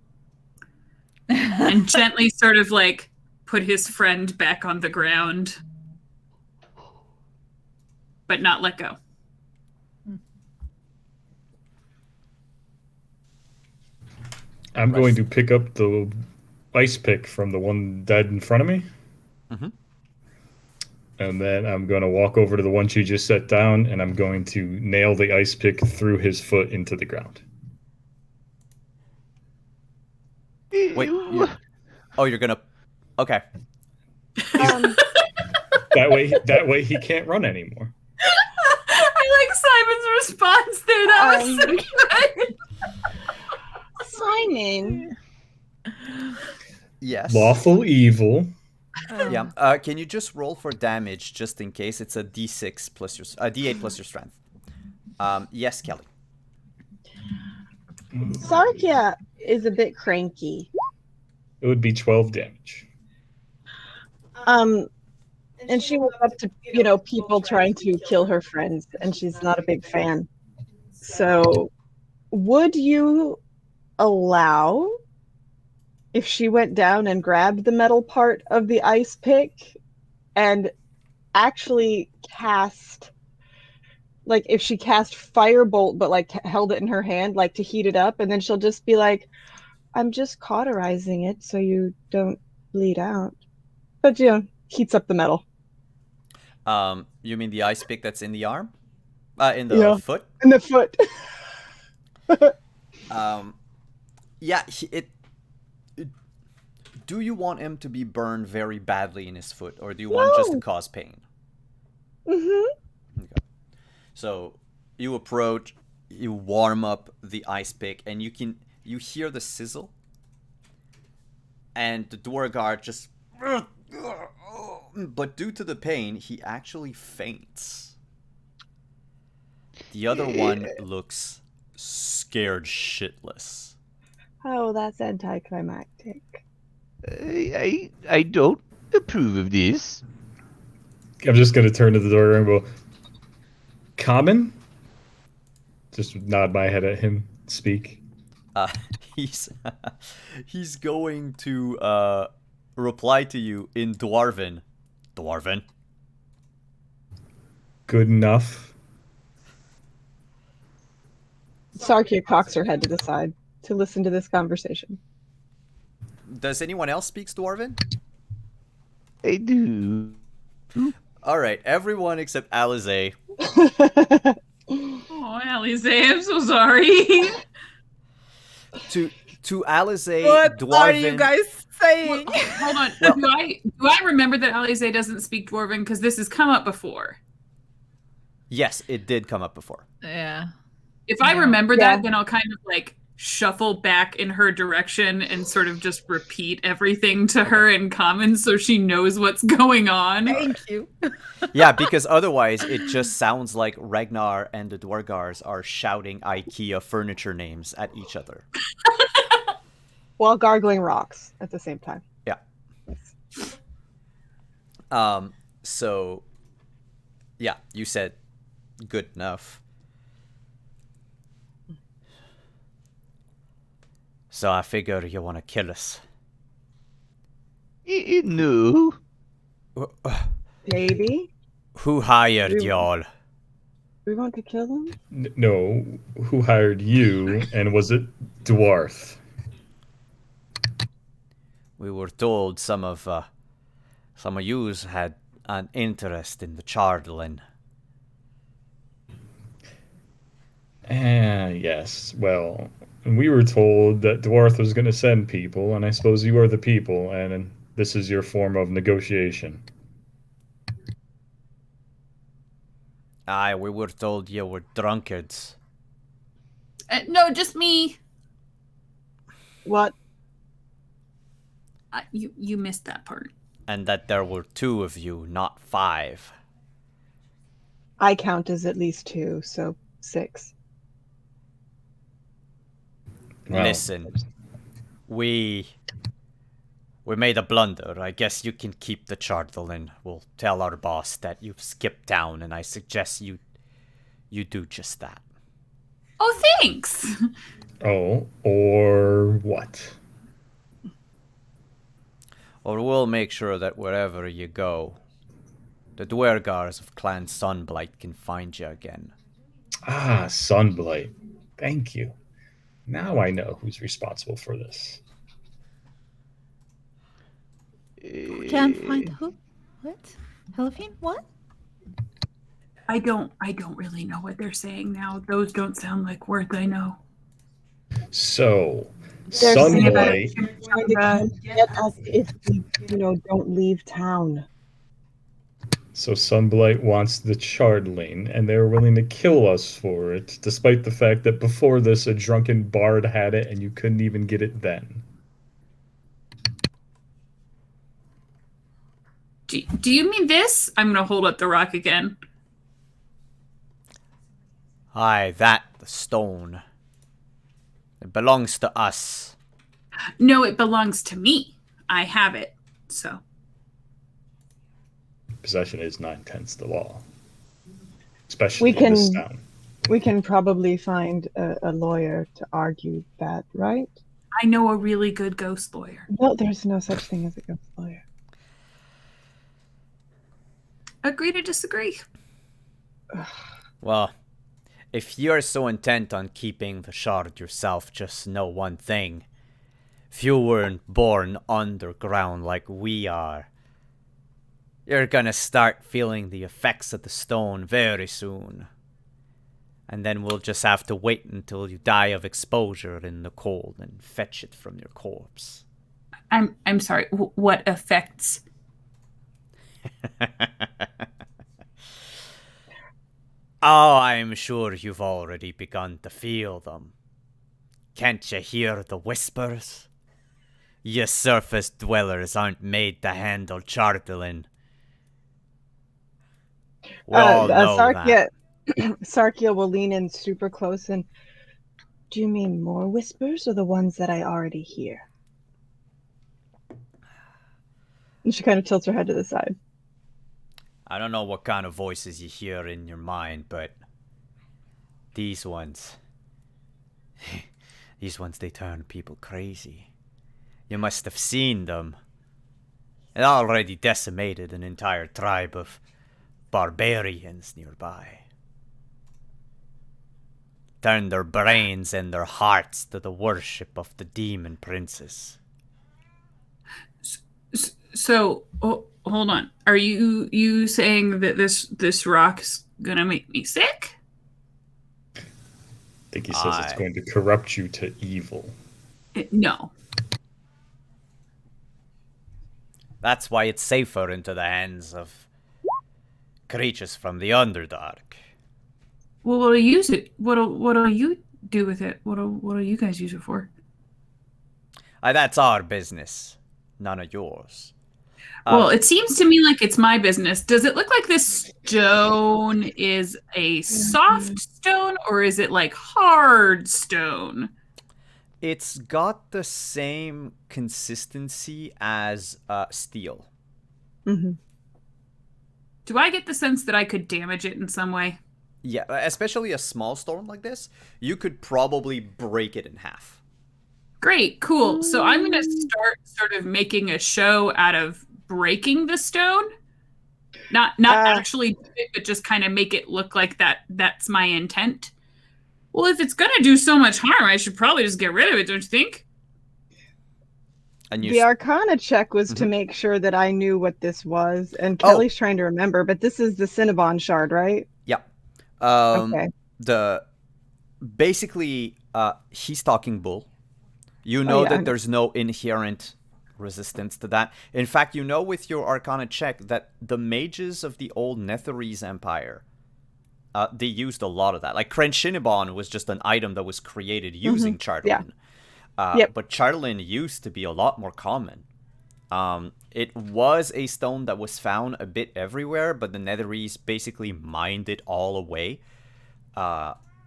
And gently sort of like put his friend back on the ground. But not let go. I'm going to pick up the ice pick from the one dead in front of me. Mm-hmm. And then I'm going to walk over to the one she just set down, and I'm going to nail the ice pick through his foot into the ground. Wait. You're gonna... Okay. That way he can't run anymore. I like Simon's response there. That was so good. Simon. Yes. Lawful evil. Yeah. Can you just roll for damage just in case? It's a D6 plus your D8 plus your strength. Yes, Kelly. Sarkia is a bit cranky. It would be 12 damage. And she woke up to, people trying to kill her friends, and she's not a big fan. So, would you allow if she went down and grabbed the metal part of the ice pick and actually cast, like, if she cast firebolt but like held it in her hand, like to heat it up, and then she'll just be like, I'm just cauterizing it so you don't bleed out. But heats up the metal. You mean the ice pick that's in the arm? In the foot? In the foot. Yeah, do you want him to be burned very badly in his foot, or do you want just to cause pain? Mm-hmm. Okay. So you approach, you warm up the ice pick, and you hear the sizzle, and the Dwargar just... But due to the pain, he actually faints. The other one looks scared shitless. Oh, that's anticlimactic. I don't approve of this. I'm just going to turn to the door and go, Common? Just nod my head at him, speak. He's going to reply to you in Dwarven. Dwarven. Good enough. Sarkia cocks her head to the side to listen to this conversation. Does anyone else speak Dwarven? I do. All right, everyone except Alize. Oh, Alize, I'm so sorry. To Alize, What Dwarven... are you guys saying? Hold on. Do I remember that Alize doesn't speak Dwarven? Because this has come up before. Yes, it did come up before. Yeah. If I remember that, then I'll kind of like shuffle back in her direction and sort of just repeat everything to her in common so she knows what's going on. Thank you. Yeah, because otherwise it just sounds like Ragnar and the Dwargars are shouting IKEA furniture names at each other. While gargling rocks at the same time. Yeah. So, yeah, you said good enough. So I figure you want to kill us. No. Baby? Who hired y'all? We want to kill them? No, who hired you, and was it Dwarf? We were told some of yous had an interest in the Chardlin. Yes. Well, we were told that Dwarf was going to send people, and I suppose you are the people, and this is your form of negotiation. Aye, we were told you were drunkards. No, just me. What? You missed that part. And that there were 2 of you, not 5. I count as at least 2, so 6. Well, Listen, we made a blunder. I guess you can keep the Chardlin. We'll tell our boss that you've skipped town, and I suggest you do just that. Oh, thanks. Oh, or what? Or we'll make sure that wherever you go, the Dwergars of Clan Sunblight can find you again. Ah, Sunblight. Thank you. Now I know who's responsible for this. Can't find who? What? Helafine? What? I don't really know what they're saying now. Those don't sound like words I know. So, They're saying about Sunblight. trying to get us if we, don't leave town. So Sunblight wants the Chardling, and they're willing to kill us for it, despite the fact that before this a drunken bard had it and you couldn't even get it then. Do you mean this? I'm gonna hold up the rock again. Aye, the stone. It belongs to us. No, it belongs to me. I have it. So. Possession is 9/10 the law, especially in this town. We can probably find a lawyer to argue that, right? I know a really good ghost lawyer. No, there's no such thing as a ghost lawyer. Agree to disagree. Well, if you're so intent on keeping the shard yourself, just know one thing. If you weren't born underground like we are, you're gonna start feeling the effects of the stone very soon. And then we'll just have to wait until you die of exposure in the cold and fetch it from your corpse. I'm sorry. What effects? Oh, I'm sure you've already begun to feel them. Can't you hear the whispers? You surface dwellers aren't made to handle Chardlin. We all know Sarkia, that. Sarkia will lean in super close and, do you mean more whispers or the ones that I already hear? And she kind of tilts her head to the side. I don't know what kind of voices you hear in your mind, but these ones, they turn people crazy. You must have seen them. It already decimated an entire tribe of barbarians nearby. Turned their brains and their hearts to the worship of the demon princes. So, hold on. Are you saying that this rock's gonna make me sick? I think he says it's going to corrupt you to evil. No. That's why it's safer into the hands of creatures from the Underdark. Well, what'll you use it? What'll you do with it? What'll you guys use it for? That's our business, none of yours. Well, it seems to me like it's my business. Does it look like this stone is a soft stone, or is it like hard stone? It's got the same consistency as steel. Mm-hmm. Do I get the sense that I could damage it in some way? Yeah, especially a small stone like this, you could probably break it in half. Great, cool. So I'm going to start sort of making a show out of breaking the stone. Not actually do it, but just kind of make it look like that's my intent. Well, if it's gonna do so much harm, I should probably just get rid of it, don't you think? And The Arcana check was to make sure that I knew what this was, and Kelly's trying to remember, but this is the Cinnabon Shard, right? Yeah. Okay. Basically, he's talking bull. You know that there's no inherent resistance to that. In fact, you know with your Arcana check that the mages of the old Netherese Empire, they used a lot of that. Like Cinnabon was just an item that was created using Charlatan. But Charlatan used to be a lot more common. It was a stone that was found a bit everywhere, but the Netherese basically mined it all away.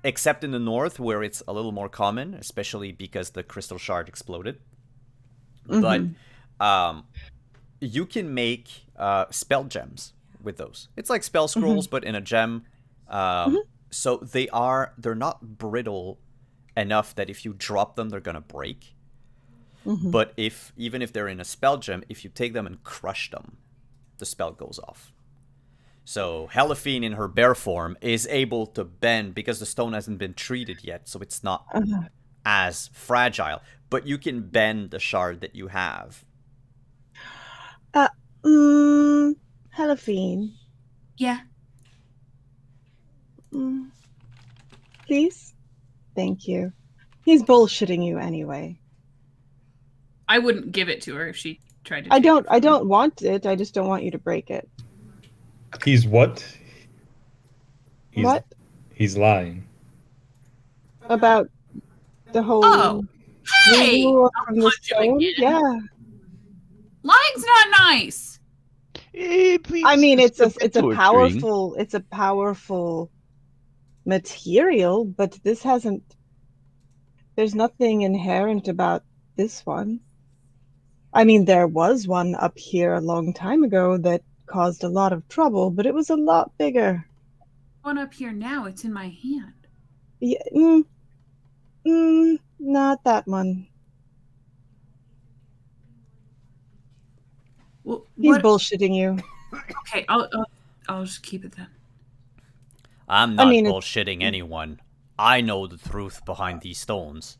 Except in the north, where it's a little more common, especially because the crystal shard exploded. But you can make spell gems with those. It's like spell scrolls, but in a gem. So they're not brittle enough that if you drop them, they're gonna break. But even if they're in a spell gem, if you take them and crush them, the spell goes off. So Helaphine in her bear form is able to bend because the stone hasn't been treated yet, so it's not as fragile. But you can bend the shard that you have. Helaphine. Yeah. Please? Thank you. He's bullshitting you anyway. I wouldn't give it to her if she tried to. I don't want it. I just don't want you to break it. He's what? What? He's lying. About the whole. Oh, hey! From the stone? Yeah. Lying's not nice. Please, I mean, it's a torturing. powerful material, but this hasn't. There's nothing inherent about this one. I mean, there was one up here a long time ago that caused a lot of trouble, but it was a lot bigger. One up here now, it's in my hand. Yeah, not that one. Well, he's bullshitting you. Okay, I'll just keep it then. I'm not bullshitting anyone. I know the truth behind these stones.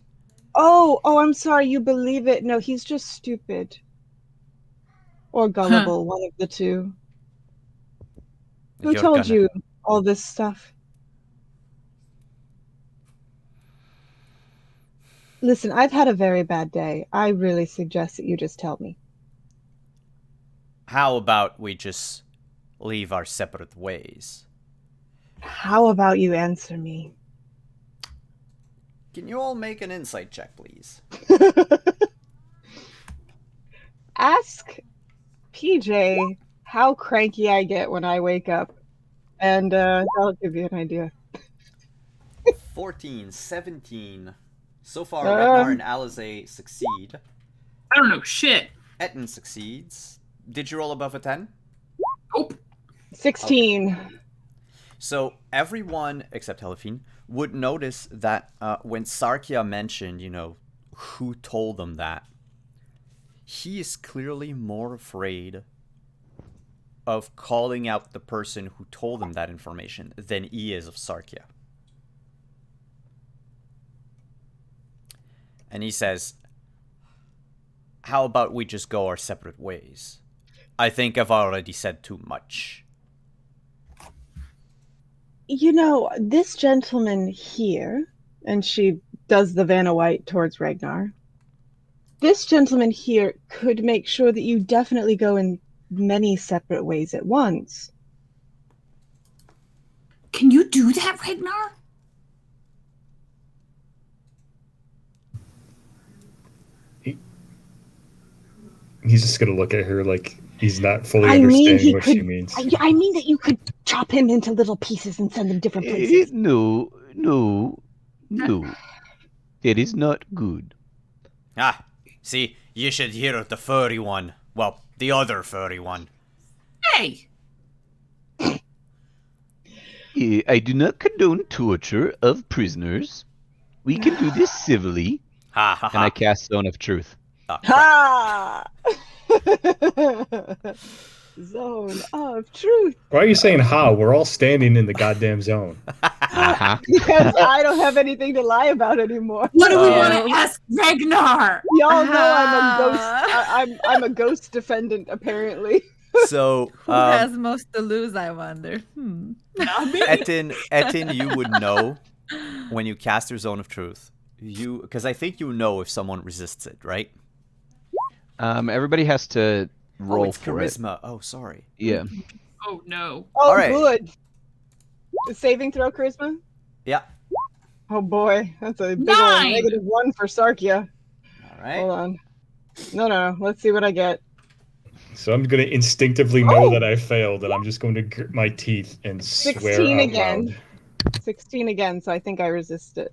Oh, I'm sorry. You believe it? No, he's just stupid. Or gullible, one of the two. Who told you all this stuff? Listen, I've had a very bad day. I really suggest that you just tell me. How about we just leave our separate ways? How about you answer me? Can you all make an insight check, please? Ask PJ how cranky I get when I wake up, and that'll give you an idea. 14, 17. So far, Ragnar and Alize succeed. I don't know shit. Etten succeeds. Did you roll above a 10? Nope. 16. Okay. So everyone except Helaphine would notice that when Sarkia mentioned, who told them that, he is clearly more afraid of calling out the person who told him that information than he is of Sarkia. And he says, how about we just go our separate ways? I think I've already said too much. This gentleman here, and she does the Vanna White towards Ragnar. This gentleman here could make sure that you definitely go in many separate ways at once. Can you do that, Ragnar? He's just gonna look at her like he's not fully understanding what she means. I mean that you could chop him into little pieces and send them different places. No. It is not good. See, you should hear the furry one. Well, the other furry one. Hey! I do not condone torture of prisoners. We can do this civilly. Ha ha ha. And I cast Stone of Truth. Ha! Zone of truth. Why are you saying how? We're all standing in the goddamn zone. Uh-huh. Because I don't have anything to lie about anymore. What do we want Oh. to ask Ragnar? Y'all know I'm a ghost. Ah. I'm a ghost defendant, apparently. So, Who has most to lose, I wonder? Not me. Etin, you would know when you cast your Zone of Truth. Because I think you know if someone resists it, right? Everybody has to roll it's for charisma. Oh, sorry. it. Yeah. Oh no. Oh, All right. good. Saving throw charisma? Yeah. Oh boy, that's a big old 9. -1 for Sarkia. All right. Hold on. No. Let's see what I get. So I'm going to instinctively know Oh! that I failed, and I'm just going to grit my teeth and swear 16 out again. loud. 16 again, so I think I resist it.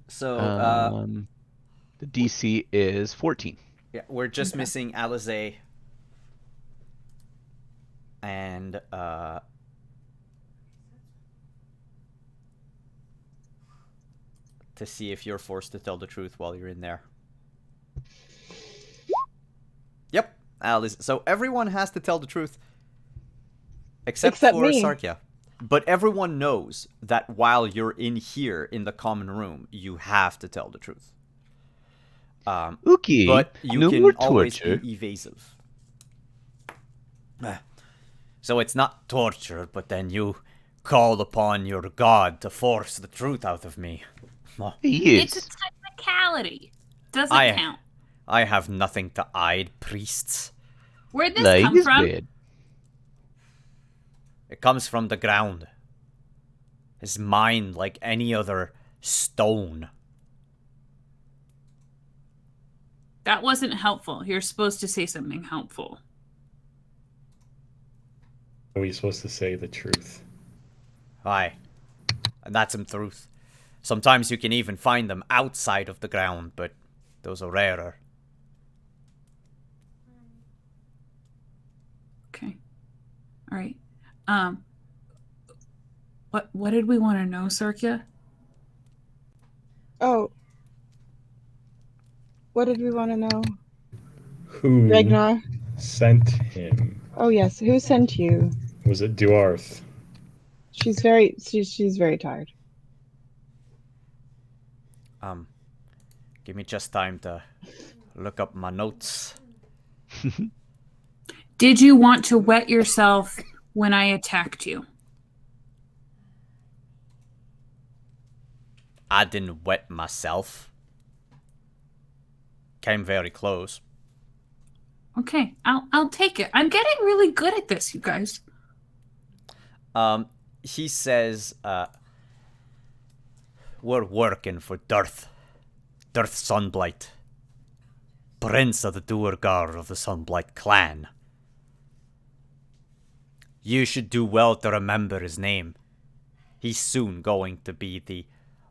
So, The DC is 14. yeah, we're just missing Alize and to see if you're forced to tell the truth while you're in there. Yep, Alize. So everyone has to tell the truth except for me. Sarkia. But everyone knows that while you're in here in the common room, you have to tell the truth. Okay. But you no can more always torture. be evasive. So it's not torture, but then you call upon your god to force the truth out of me. Yes. It's a technicality. Doesn't count. I have nothing to hide, priests. Where'd this Lying come is from? bad. It comes from the ground. His mind like any other stone. That wasn't helpful. You're supposed to say something helpful. Are we supposed to say the truth? Aye. And that's some truth. Sometimes you can even find them outside of the ground, but those are rarer. Okay. All right. What did we want to know, Sarkia? Oh. What did we want to know? Who Ragnar? sent him? Oh yes, who sent you? Was it Duarth? She's very tired. Give me just time to look up my notes. Did you want to wet yourself when I attacked you? I didn't wet myself. Came very close. Okay, I'll take it. I'm getting really good at this, you guys. He says, we're working for Drought Sunblight. Prince of the Duergar of the Sunblight clan. You should do well to remember his name. He's soon going to be the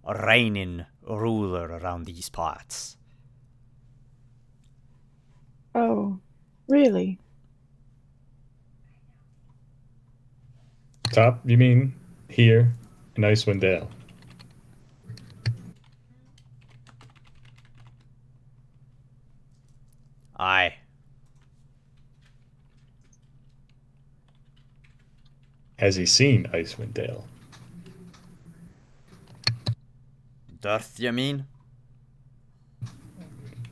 reigning ruler around these parts. Oh, really? Top, you mean here in Icewind Dale? Aye. Has he seen Icewind Dale? Drought, you mean?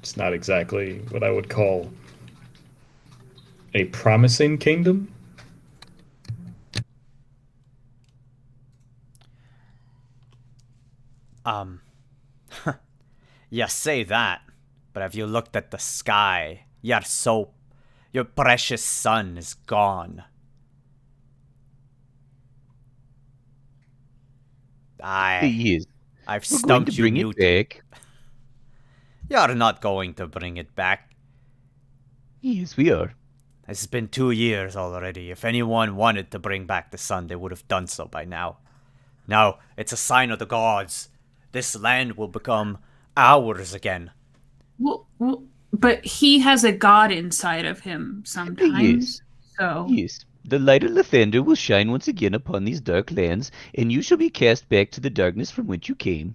It's not exactly what I would call a promising kingdom. You say that, but have you looked at the sky? Your precious sun is gone. Yes. I've We're going to stumped you, bring Newt. it back. You're not going to bring it back. Yes, we are. It's been 2 years already. If anyone wanted to bring back the sun, they would have done so by now. Now, it's a sign of the gods. This land will become ours again. Well, but he has a god inside of him sometimes. So Yes. The light of Lathander will shine once again upon these dark lands, and you shall be cast back to the darkness from which you came.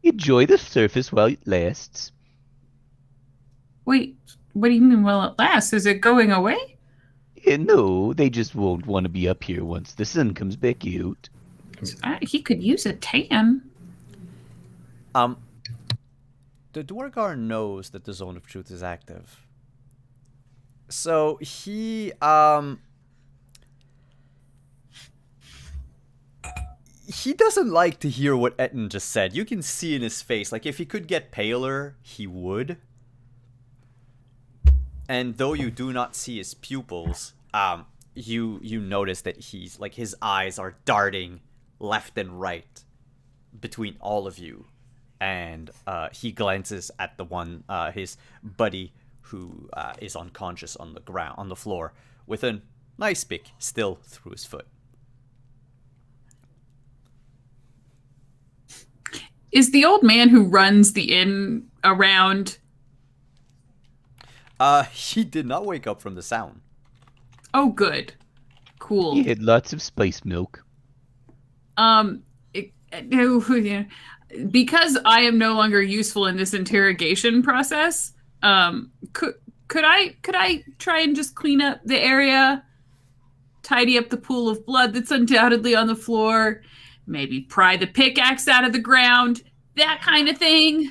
Enjoy the surface while it lasts. wait, What do you mean, will it last? Is it going away? No, they just won't want to be up here once the sun comes back out. He could use a tan. The Dwargar knows that the Zone of Truth is active. So he doesn't like to hear what Etten just said. You can see in his face, like if he could get paler, he would. And though you do not see his pupils, you notice that he's like his eyes are darting left and right between all of you. And he glances at the one, his buddy, who is unconscious on the floor, with a nice pick still through his foot. Is the old man who runs the inn around? He did not wake up from the sound. Oh, good. Cool. He had lots of spice milk. Because I am no longer useful in this interrogation process, could I try and just clean up the area, tidy up the pool of blood that's undoubtedly on the floor, maybe pry the pickaxe out of the ground, that kind of thing?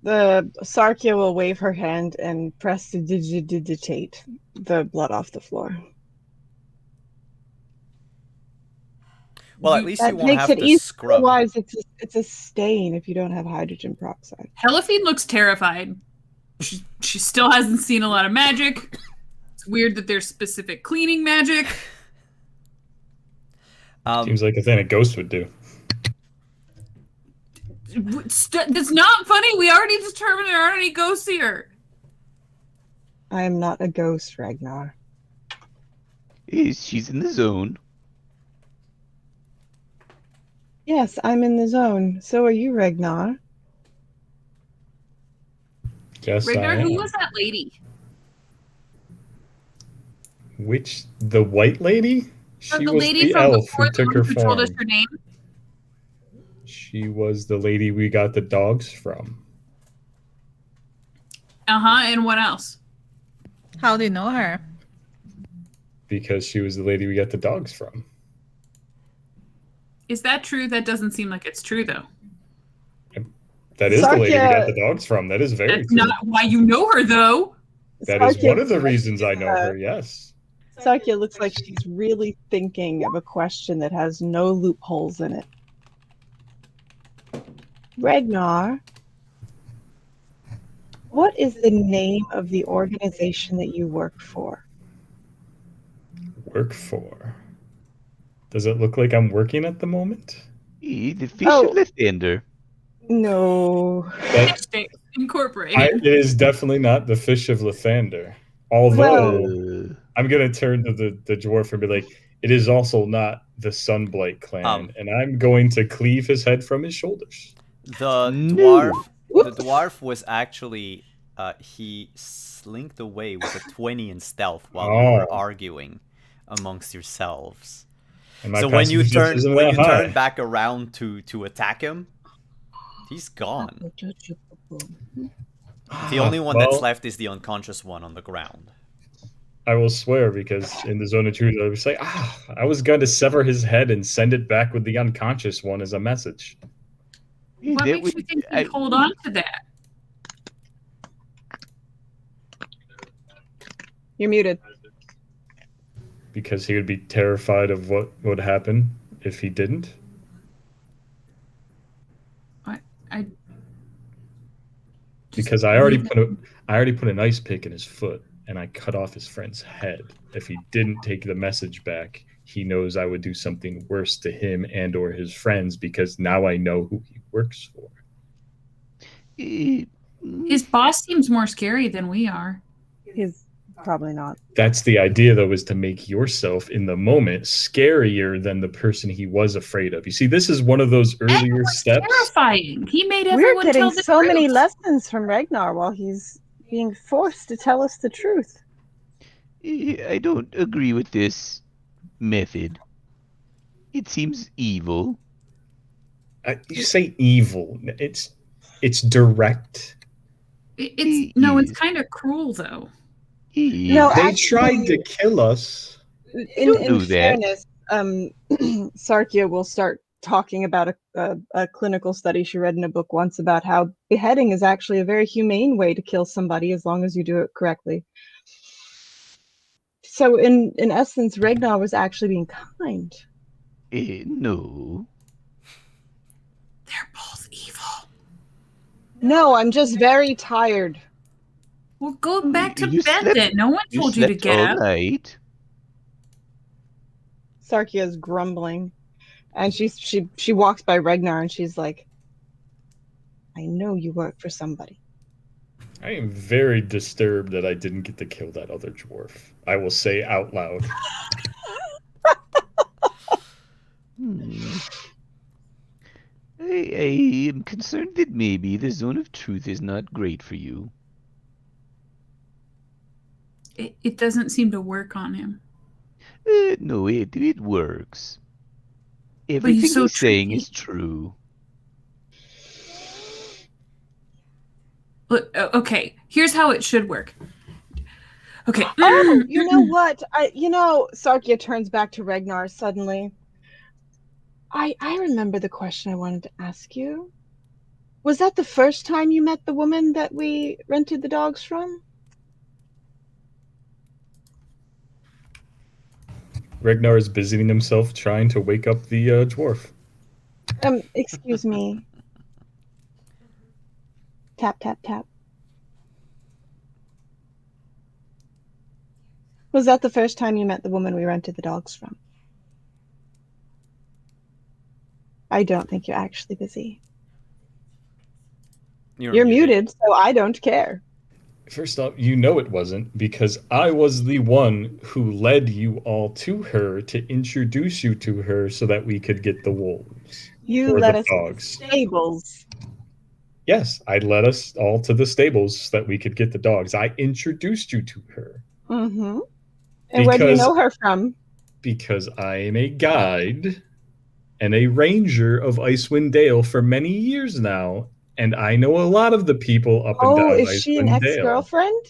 The Sarkia will wave her hand and press to digitate the blood off the floor. Well, at least That you won't makes have it to easy. scrub. Otherwise, it's a stain if you don't have hydrogen peroxide. Helifine looks terrified. She still hasn't seen a lot of magic. It's weird that there's specific cleaning magic. Seems like a thing a ghost would do. That's not funny. We already determined there aren't any ghosts here. I am not a ghost, Ragnar. She's in the zone. Yes, I'm in the zone. So are you, Ragnar. Yes, Ragnar, I am. who was that lady? Which, the white lady? She The was lady the from elf before, who the took one her who told us form. her name. She was the lady we got the dogs from. And what else? How do you know her? Because she was the lady we got the dogs from. Is that true? That doesn't seem like it's true, though. That is the lady we Sarkia- got the dogs from. That is very That's true. not why you know her, though. That is Sarkia one of the looks like reasons I she's, know her, yes. Sarkia looks like she's really thinking of a question that has no loopholes in it. Ragnar, what is the name of the organization that you work for? Work for. Does it look like I'm working at the moment? The fish Oh. of Lathander. No. That, Sticks Incorporated. it is definitely not the Fish of Lathander. Although, I'm going to turn to the dwarf and be like, it is also not the Sunblight clan. And I'm going to cleave his head from his shoulders. The No. dwarf was actually he slinked away with a 20 in stealth while you were arguing amongst yourselves. And my So when you passive turn isn't that high. turn back around to attack him, he's gone. The only one that's left is the unconscious one on the ground. I will swear, because in the zone of truth, I was like, I was going to sever his head and send it back with the unconscious one as a message. What That makes you would- think I- he'd hold on to that? You're muted. Because he would be terrified of what would happen if he didn't. I Because I already put an ice pick in his foot, and I cut off his friend's head. If he didn't take the message back, he knows I would do something worse to him and or his friends, because now I know who he works for. his boss seems more scary than we are. He's probably not. That's the idea, though, is to make yourself in the moment scarier than the person he was afraid of. You see, this is one of those earlier That was steps. terrifying. He made We're everyone getting tell the so truth. many lessons from Ragnar while he's being forced to tell us the truth. I don't agree with this method. It seems evil. You say evil. It's direct. It's kind of cruel though. No, They actually, tried to kill us. don't in do that. fairness, Sarkia will start talking about a clinical study she read in a book once about how beheading is actually a very humane way to kill somebody as long as you do it correctly. So in essence, Ragnar was actually being kind. No. They're both evil. No, I'm just very tired. Well, go back to You bed slept- then. No one You told you to slept get all up. night. Sarkia is grumbling, and she walks by Ragnar and she's like, "I know you work for somebody." I am very disturbed that I didn't get to kill that other dwarf. I will say out loud. Hmm. I am concerned that maybe the zone of truth is not great for you. It doesn't seem to work on him. No, it works. But Everything he's so he's saying tricky. is true. Look, okay, here's how it should work. Okay. Oh, you know what? Sarkia turns back to Ragnar suddenly. I remember the question I wanted to ask you. Was that the first time you met the woman that we rented the dogs from? Ragnar is busying himself trying to wake up the dwarf. Excuse me. Tap, tap, tap. Was that the first time you met the woman we rented the dogs from? I don't think you're actually busy. You're muted, so I don't care. First off, you know it wasn't, because I was the one who led you all to her to introduce you to her so that we could get the wolves. You Or led the us to the dogs. stables. Yes, I led us all to the stables so that we could get the dogs. I introduced you to her. Mm-hmm. And where do you know her from? Because I am a guide and a ranger of Icewind Dale for many years now, and I know a lot of the people up and down Oh, is Icewind she an Dale. ex-girlfriend?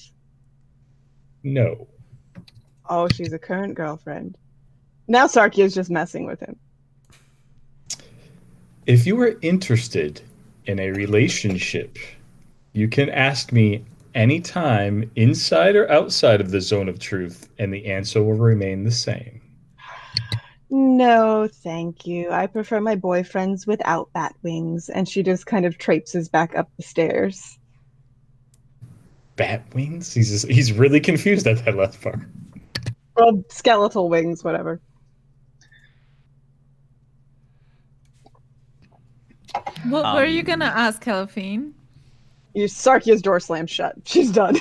No. Oh, she's a current girlfriend. Now Sarkia is just messing with him. If you are interested in a relationship, you can ask me anytime, inside or outside of the zone of truth, and the answer will remain the same. No, thank you. I prefer my boyfriends without bat wings. And she just kind of traipses back up the stairs. Bat wings? He's really confused at that last part. Well, skeletal wings, whatever. What were you gonna ask, Helphine? Sarkia's door slammed shut. She's done.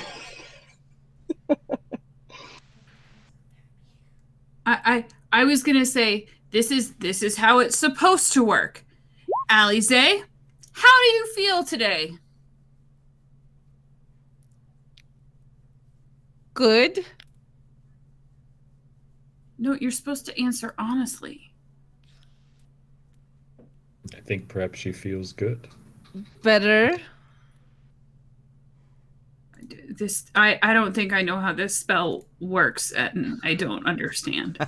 I was gonna say this is how it's supposed to work. Alize, how do you feel today? Good. No, you're supposed to answer honestly. I think perhaps she feels good. Better. I don't think I know how this spell works, Etten. I don't understand.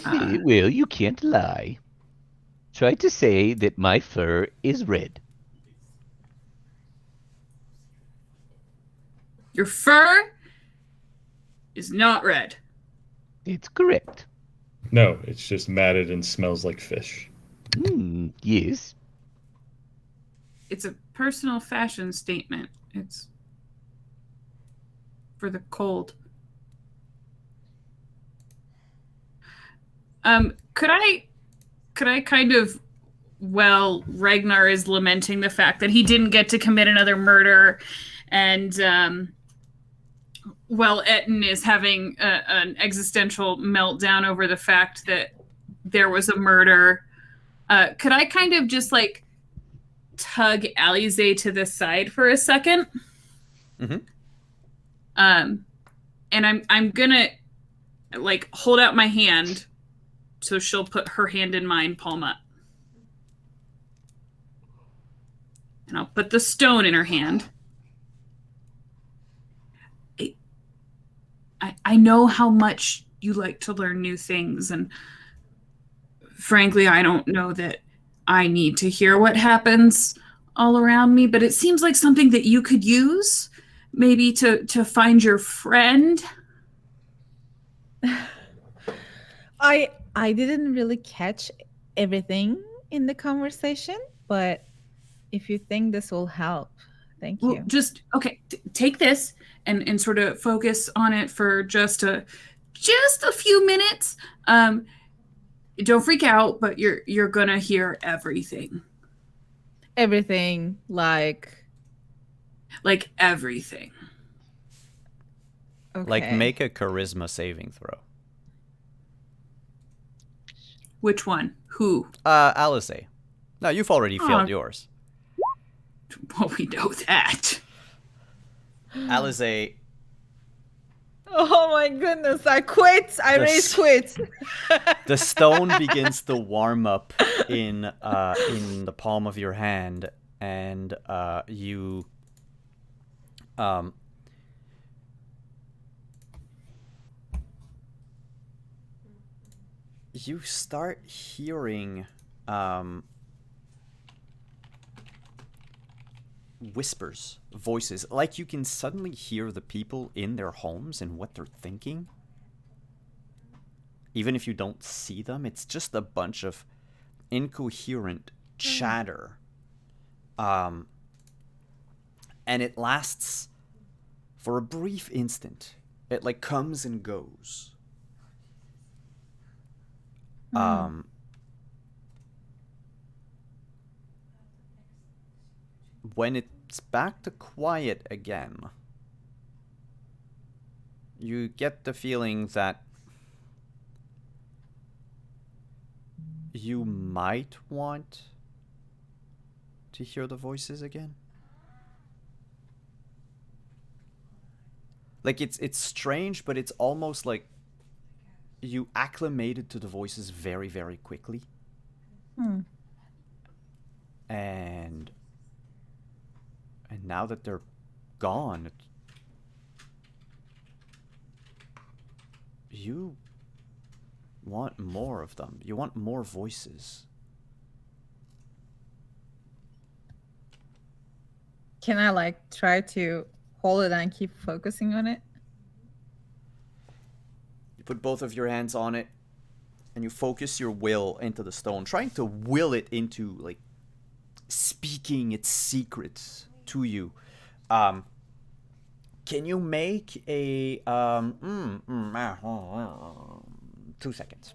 Well, you can't lie. Try to say that my fur is red. Your fur is not red. It's correct. No, it's just matted and smells like fish. Yes. It's a personal fashion statement. It's for the cold. Could I kind of, well, Ragnar is lamenting the fact that he didn't get to commit another murder, and well, Etten is having an existential meltdown over the fact that there was a murder. Could I kind of just like tug Alize to the side for a second? Mm-hmm. And I'm gonna like hold out my hand so she'll put her hand in mine, palm up. and I'll put the stone in her hand. I know how much you like to learn new things, and frankly, I don't know that I need to hear what happens all around me, but it seems like something that you could use, maybe to find your friend. I didn't really catch everything in the conversation, but if you think this will help, thank Well, you. just take this and sort of focus on it for just a few minutes. Don't freak out, but you're gonna hear everything. Everything like everything. okay. Like, make a charisma saving throw. Which one? Who? Alice. No, you've already failed yours. Well, we know that. Alice, Oh my goodness, I quit. I rage quit. the stone begins to warm up in the palm of your hand, and you start hearing whispers, voices, like you can suddenly hear the people in their homes and what they're thinking. Even if you don't see them, it's just a bunch of incoherent chatter. And it lasts for a brief instant. It like comes and goes. When it's back to quiet again, you get the feeling that you might want to hear the voices again. Like, it's strange, but it's almost like you acclimated to the voices very, very quickly. And now that they're gone, you want more of them. You want more voices. Can I like try to hold it and keep focusing on it? You put both of your hands on it, and you focus your will into the stone, trying to will it into, like, speaking its secrets to you. Can you make a 2 seconds?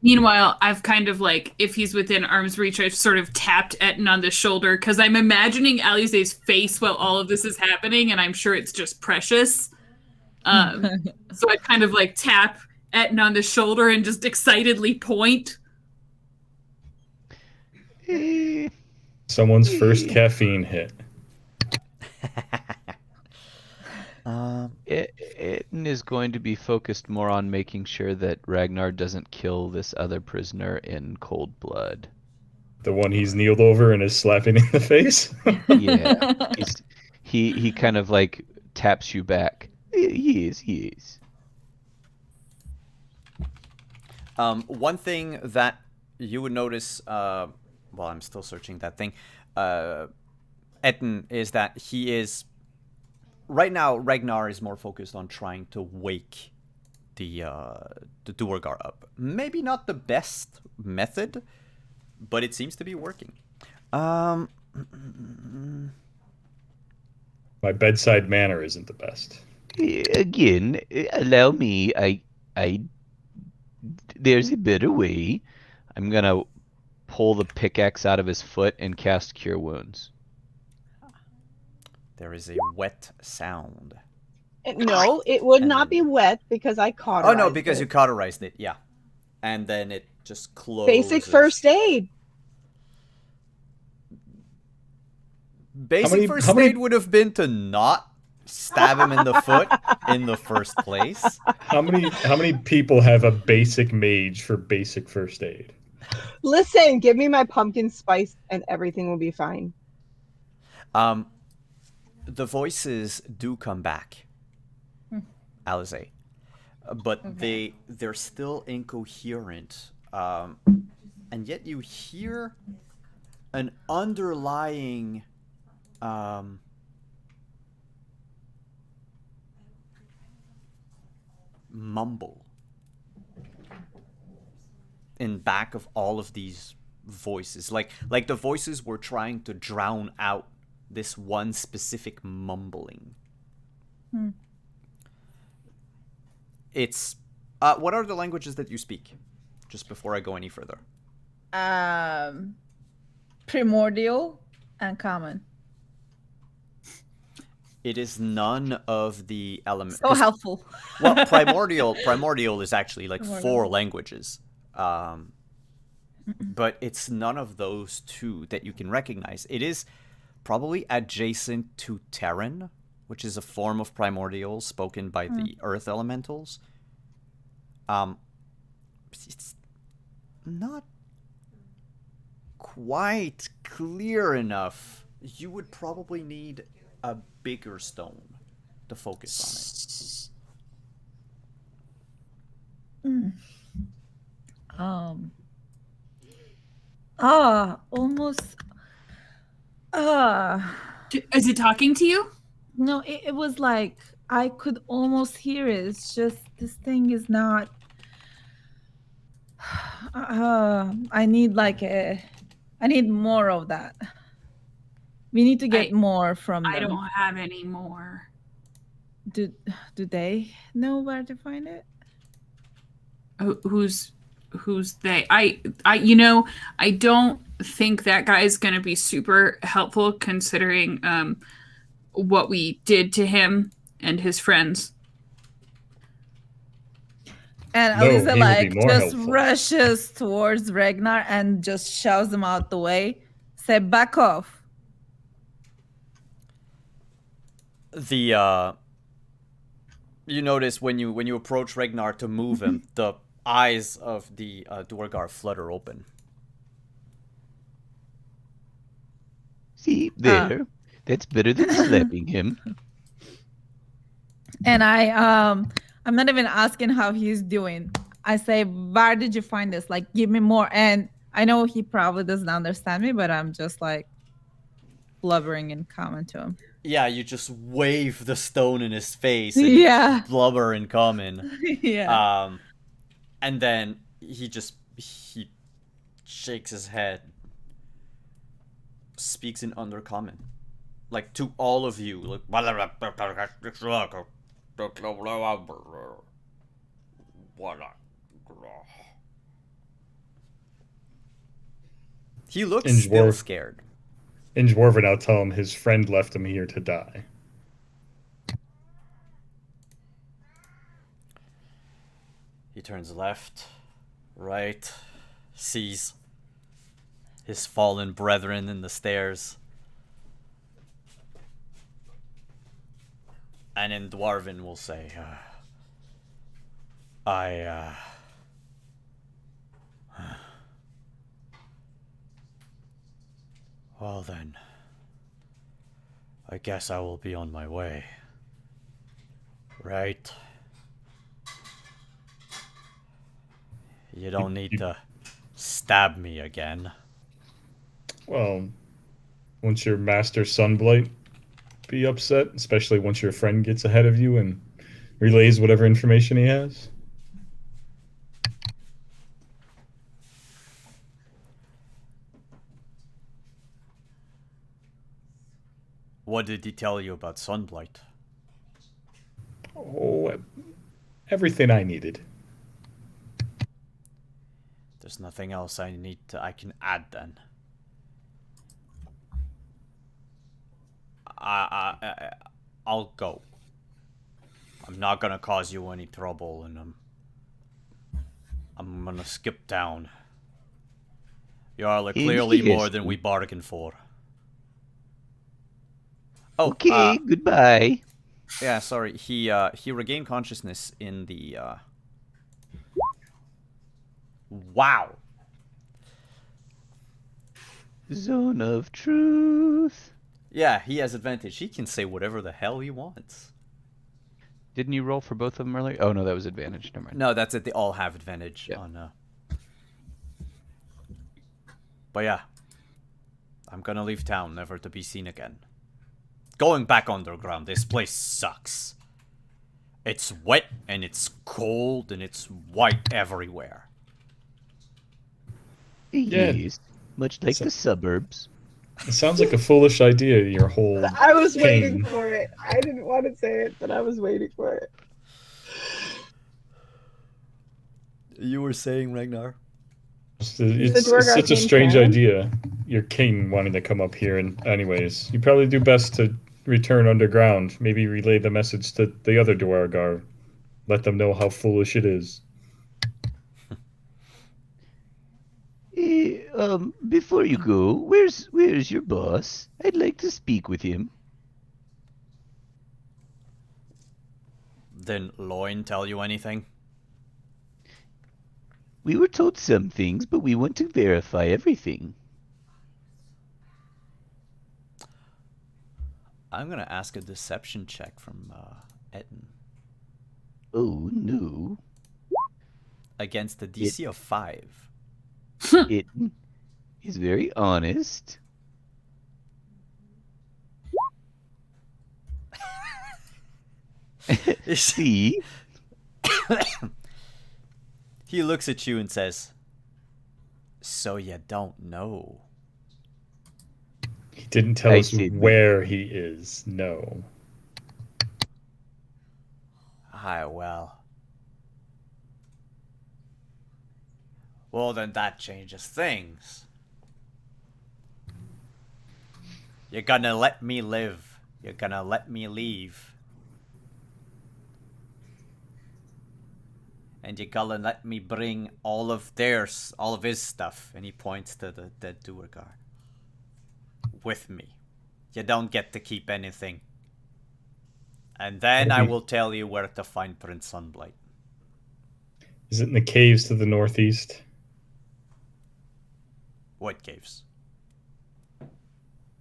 Meanwhile, I've kind of like, if he's within arm's reach, I've sort of tapped Etten on the shoulder because I'm imagining Alize's face while all of this is happening, and I'm sure it's just precious. So I kind of like tap Etten on the shoulder and just excitedly point. Someone's first caffeine hit. Itten is going to be focused more on making sure that Ragnar doesn't kill this other prisoner in cold blood. The one he's kneeled over and is slapping in the face? Yeah. He kind of like taps you back. Yes. One thing that you would notice, while I'm still searching that thing, Etten, is that he is... Right now, Ragnar is more focused on trying to wake the Duergar up. Maybe not the best method, but it seems to be working. My bedside manner isn't the best. Again, allow me. There's a better way. I'm gonna pull the pickaxe out of his foot and cast Cure Wounds. There is a wet sound. No, it would not be wet because I cauterized Oh, no, because it. you cauterized it, yeah. And then it just closes. Basic first aid. Basic first aid would have been to not stab him in the foot in the first place. How many people have a basic mage for basic first aid? Listen, give me my pumpkin spice and everything will be fine. The voices do come back, Alize, but Okay. they're still incoherent, and yet you hear an underlying mumble in back of all of these voices, like the voices were trying to drown out this one specific mumbling. It's what are the languages that you speak, just before I go any further? Primordial and common. It is none of the elements. So helpful. Well, primordial is actually like Primordial. 4 languages, but it's none of those 2 that you can recognize. It is probably adjacent to Terran, which is a form of primordial spoken by the Earth Elementals. It's not quite clear enough. You would probably need a bigger stone to focus on it. Almost. Is it talking to you? No, it was like I could almost hear it. It's just this thing is not. I need I need more of that. We need to get more from them. I don't have any more. Do they know where to find it? Who's they? I don't think that guy is going to be super helpful considering what we did to him and his friends. And No, Aliza he will be more just helpful. rushes towards Ragnar and just shoves him out the way. Say, back off. The you notice when you approach Ragnar to move him, the eyes of the Duergar flutter open. See, there. That's better than slapping him. And I'm not even asking how he's doing. I say, where did you find this? Like, give me more. And I know he probably doesn't understand me, but I'm just like blubbering in common to him. Yeah, you just wave the stone in his face and blubber in common. Yeah. And then he shakes his head, speaks in undercommon, like to all of you, like he looks still scared. In Dwarven, I'll tell him his friend left him here to die. He turns left, right, sees his fallen brethren in the stairs. And in Dwarven will say, well then, I guess I will be on my way. Right? You don't need to stab me again. Well, once your master Sunblight be upset, especially once your friend gets ahead of you and relays whatever information he has. What did he tell you about Sunblight? Oh, everything I needed. There's nothing else I can add then. I'll go. I'm not gonna cause you any trouble, and I'm gonna skip town. You are clearly more than we bargained for. Oh, okay, goodbye. Yeah, sorry. He regained consciousness in the. Wow. Zone of truth. Yeah, he has advantage. He can say whatever the hell he wants. Didn't you roll for both of them earlier? Oh no, that was advantage. Never mind. No, that's it. They all have advantage Yeah. on. But yeah, I'm gonna leave town, never to be seen again. Going back underground. This place sucks. It's wet and it's cold and it's white everywhere. Yeah. Yes, much like the suburbs. It sounds like a foolish idea, your whole I was waiting king. for it. I didn't want to say it, but I was waiting for it. You were saying, Ragnar? It's Dwargar such a king strange can. idea. Your king wanting to come up here, and anyways, you probably do best to return underground. Maybe relay the message to the other Dwargar. Let them know how foolish it is. Before you go, where's your boss? I'd like to speak with him. Didn't Loin tell you anything? We were told some things, but we want to verify everything. I'm gonna ask a deception check from Etten. Oh no. Against the DC of 5. It is very honest. See? He looks at you and says, "So you don't know." He didn't tell I us see. where he is. No. Aye, well. Well, then that changes things. You're gonna let me live. You're gonna let me leave. And you're gonna let me bring all of his stuff. And he points to the dead Duergar. With me. You don't get to keep anything. And then I will tell you where to find Prince Sunblight. Is it in the caves to the northeast? What caves?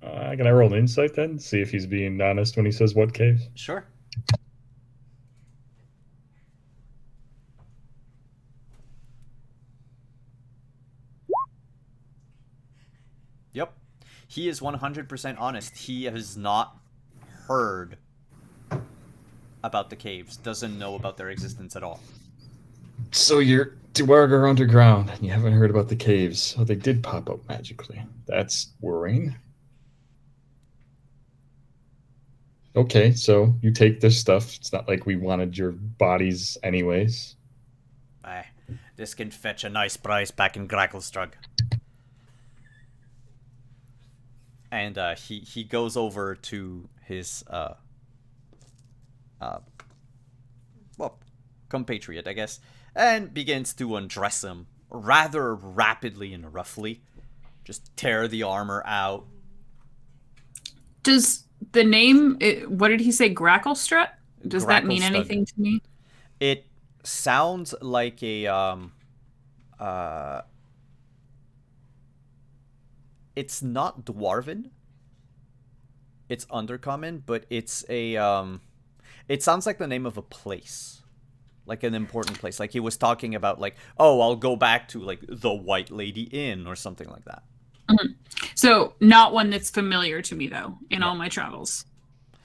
Can I roll an insight then? See if he's being honest when he says what caves? Sure. Yep. He is 100% honest. He has not heard about the caves. Doesn't know about their existence at all. So you're Duergar underground, and you haven't heard about the caves. Oh, they did pop up magically. That's worrying. Okay, so you take this stuff. It's not like we wanted your bodies anyways. Aye. This can fetch a nice price back in Grackelstrug. And he goes over to his compatriot, I guess, and begins to undress him rather rapidly and roughly. Just tear the armor out. Does the name, what did he say, Grackelstrut? Does that mean Gracklestug. anything to me? It sounds like a it's not Dwarven. It's Undercommon, but it's a it sounds like the name of a place. Like an important place. Like he was talking about, like, oh, I'll go back to like the White Lady Inn or something like that. Mm-hmm. So not one that's familiar to me though in all my travels.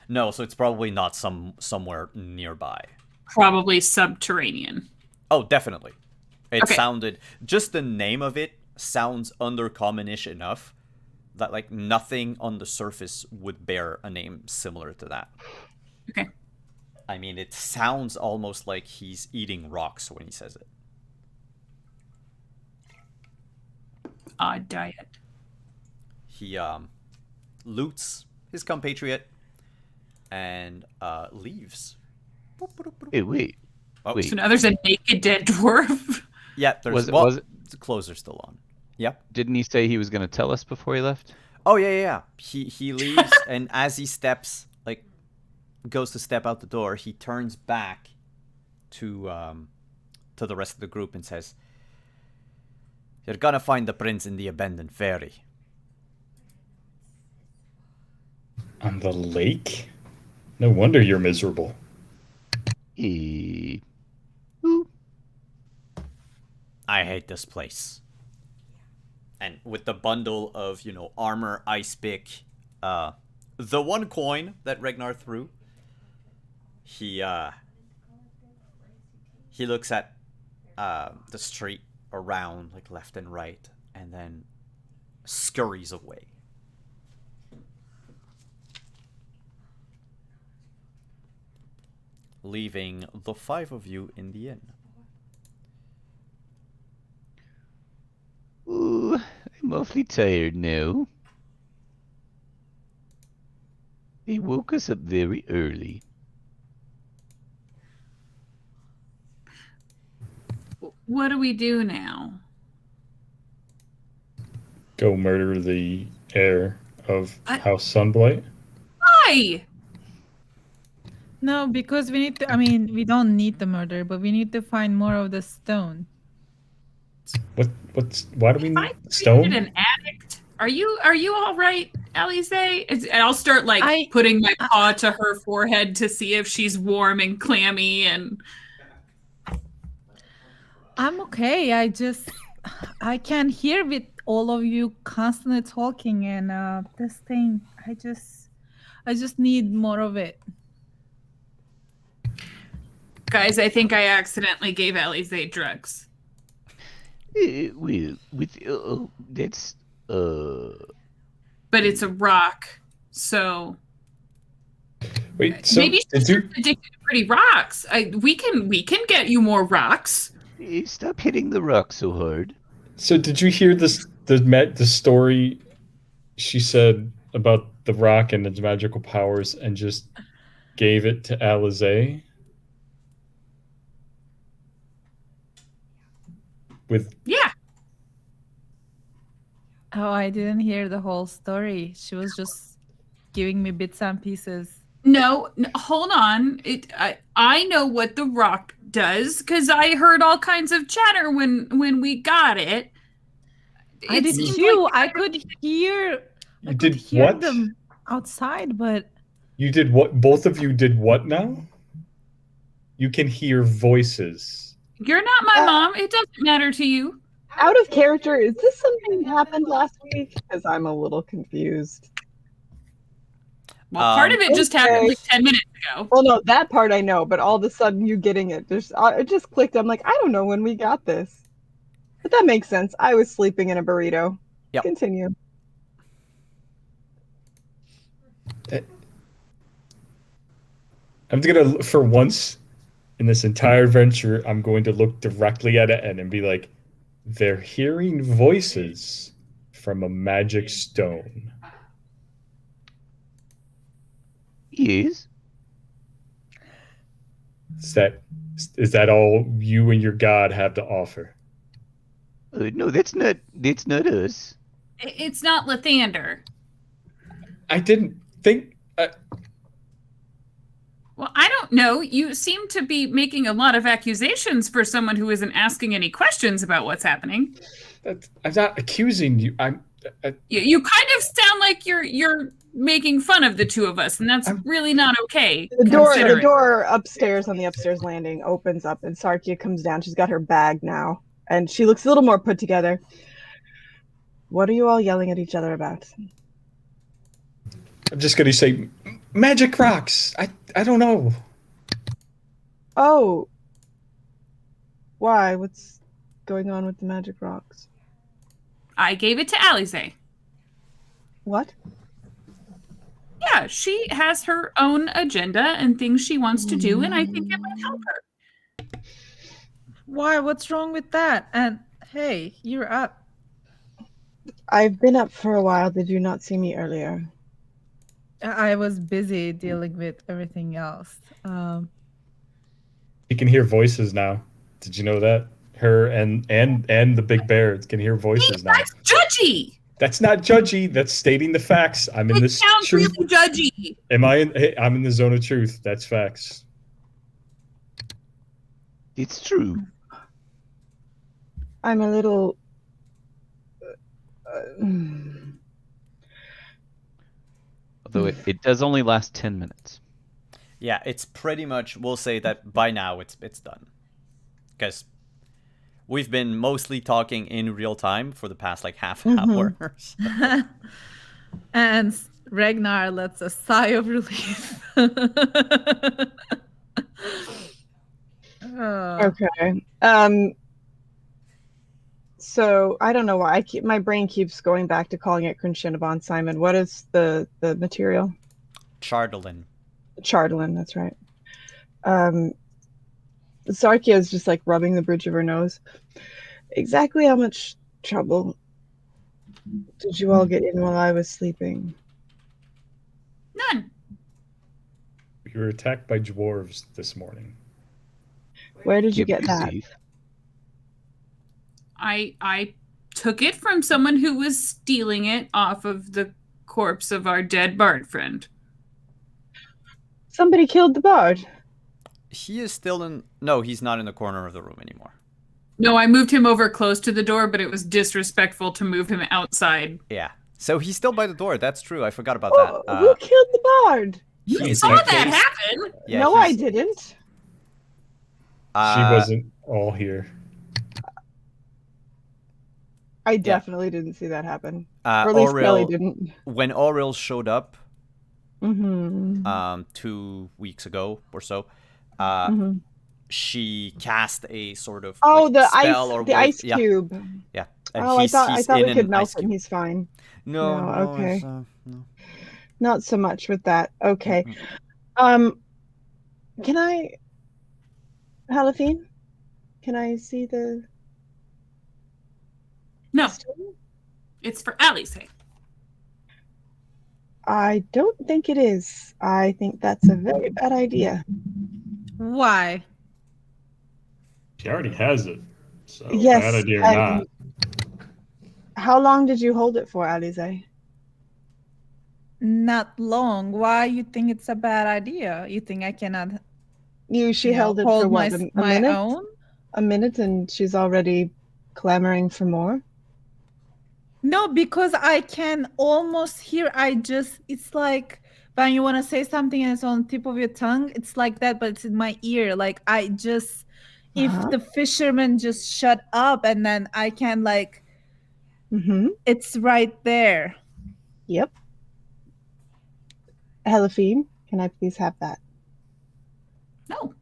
No, so it's probably not somewhere nearby. Probably subterranean. Oh, definitely. It Okay. sounded, just the name of it sounds undercommon-ish enough that like nothing on the surface would bear a name similar to that. Okay. I mean, it sounds almost like he's eating rocks when he says it. Odd diet. He loots his compatriot and leaves. Hey, wait. Oh, Wait. So now there's a naked dead dwarf. yeah, there's Was it- the clothes are still on. Yep. Didn't he say he was going to tell us before he left? Oh yeah. He leaves, and as he steps, like, goes to step out the door, he turns back to the rest of the group and says, "You're gonna find the prince in the abandoned ferry. On the lake? No wonder you're miserable. Eh, I hate this place. And with the bundle of, armor, ice pick, the one coin that Ragnar threw, he looks at the street around, like left and right, and then scurries away. Leaving the 5 of you in the inn. ooh, I'm awfully tired now. They woke us up very early. What do we do now? Go murder the heir of I- House Sunblight. Why? No, because we need to. I mean, we don't need the murder, but we need to find more of the stone. Why do we If I need stone? created an addict, are you all right, Alize? And I'll start I- putting my paw to her forehead to see if she's warm and clammy and. I'm okay. I can't hear with all of you constantly talking, and this thing. I just need more of it. Guys, I think I accidentally gave Alize drugs. Well, that's But it's a rock, so Wait, so maybe she's addicted to pretty rocks. We can get you more rocks. stop hitting the rock so hard. So did you hear the story she said about the rock and its magical powers and just gave it to Alize? Yeah. Oh, I didn't hear the whole story. She was just giving me bits and pieces. No, hold on. I know what the rock does because I heard all kinds of chatter when we got it. I did seemed too. like- I could hear. You I could did hear what? them outside, but You did what? Both of you did what now? You can hear voices. You're not my mom. It doesn't matter to you. Out of character, is this something that happened last week? Because I'm a little confused. Well, part of it just happened like 10 minutes ago. Well, no, that part I know, but all of a sudden you getting it, it just clicked. I'm like, I don't know when we got this. But that makes sense. I was sleeping in a burrito. Yep. Continue. I'm gonna, for once in this entire adventure, I'm going to look directly at it and be like, they're hearing voices from a magic stone. Yes. Is that all you and your god have to offer? No, that's not us. It's not Lathander. I didn't think. Well, I don't know. You seem to be making a lot of accusations for someone who isn't asking any questions about what's happening. I'm not accusing you. You kind of sound like you're making fun of the two of us, and that's really not okay. The considering. door upstairs on the upstairs landing opens up, and Sarkia comes down. She's got her bag now, and she looks a little more put together. What are you all yelling at each other about? I'm just gonna say, magic rocks. I don't know. Oh. Why? What's going on with the magic rocks? I gave it to Alize. What? Yeah, she has her own agenda and things she wants to do, and I think it might help her. why? What's wrong with that? And hey, you're up. I've been up for a while. Did you not see me earlier? I was busy dealing with everything else. You can hear voices now. Did you know that? Her and the big bear can hear voices now. That's judgy. That's not judgy. That's stating the facts. I'm in It this sounds truth. really judgy. Hey, I'm in the zone of truth. That's facts. It's true. I'm a little. Although it does only last 10 minutes. Yeah, it's pretty much. We'll say that by now it's done, because we've been mostly talking in real time for the past like half hour. So. And Ragnar lets a sigh of relief. Okay. So I don't know why my brain keeps going back to calling it Cinnabon. Simon, what is the material? Chardolin. Chardolin, that's right. Sarkia is just like rubbing the bridge of her nose. Exactly how much trouble did you all get in while I was sleeping? None. We were attacked by dwarves this morning. Where did you Kept get that? safe. I took it from someone who was stealing it off of the corpse of our dead bard friend. Somebody killed the bard. He is still in. No, he's not in the corner of the room anymore. No, I moved him over close to the door, but it was disrespectful to move him outside. Yeah. So he's still by the door. That's true. I forgot about that. Who killed the bard? You He's saw in that case- happen. Yeah, no, I he's- didn't. She wasn't all here. I definitely didn't see that happen. Or Uh, at least Kelly Aurel, didn't. when Aurel showed up Mm-hmm. 2 weeks ago or so, Mm-hmm. she cast a sort of Oh, like, the spell or the wave. ice Yeah, cube. yeah. And Oh, I thought we in could an melt ice him. cube. He's fine. No, No, okay. no. Not so much with that. Okay. Mm-mm. Can I, Halafine? Can I see the? No, stone? it's for Ali's sake. I don't think it is. I think that's a very bad idea. Why? She already has it. So Yes, bad idea or and- not. How long did you hold it for, Alize? Not long. Why you think it's a bad idea? You think I cannot She held it for hold what, a my minute? own? A minute, and she's already clamoring for more. No, because I can almost hear. It's like when you want to say something and it's on the tip of your tongue. It's like that, but it's in my ear. Like if the fisherman just shut up and then I can Mm-hmm. it's right there. Yep. Halafine, can I please have that? No.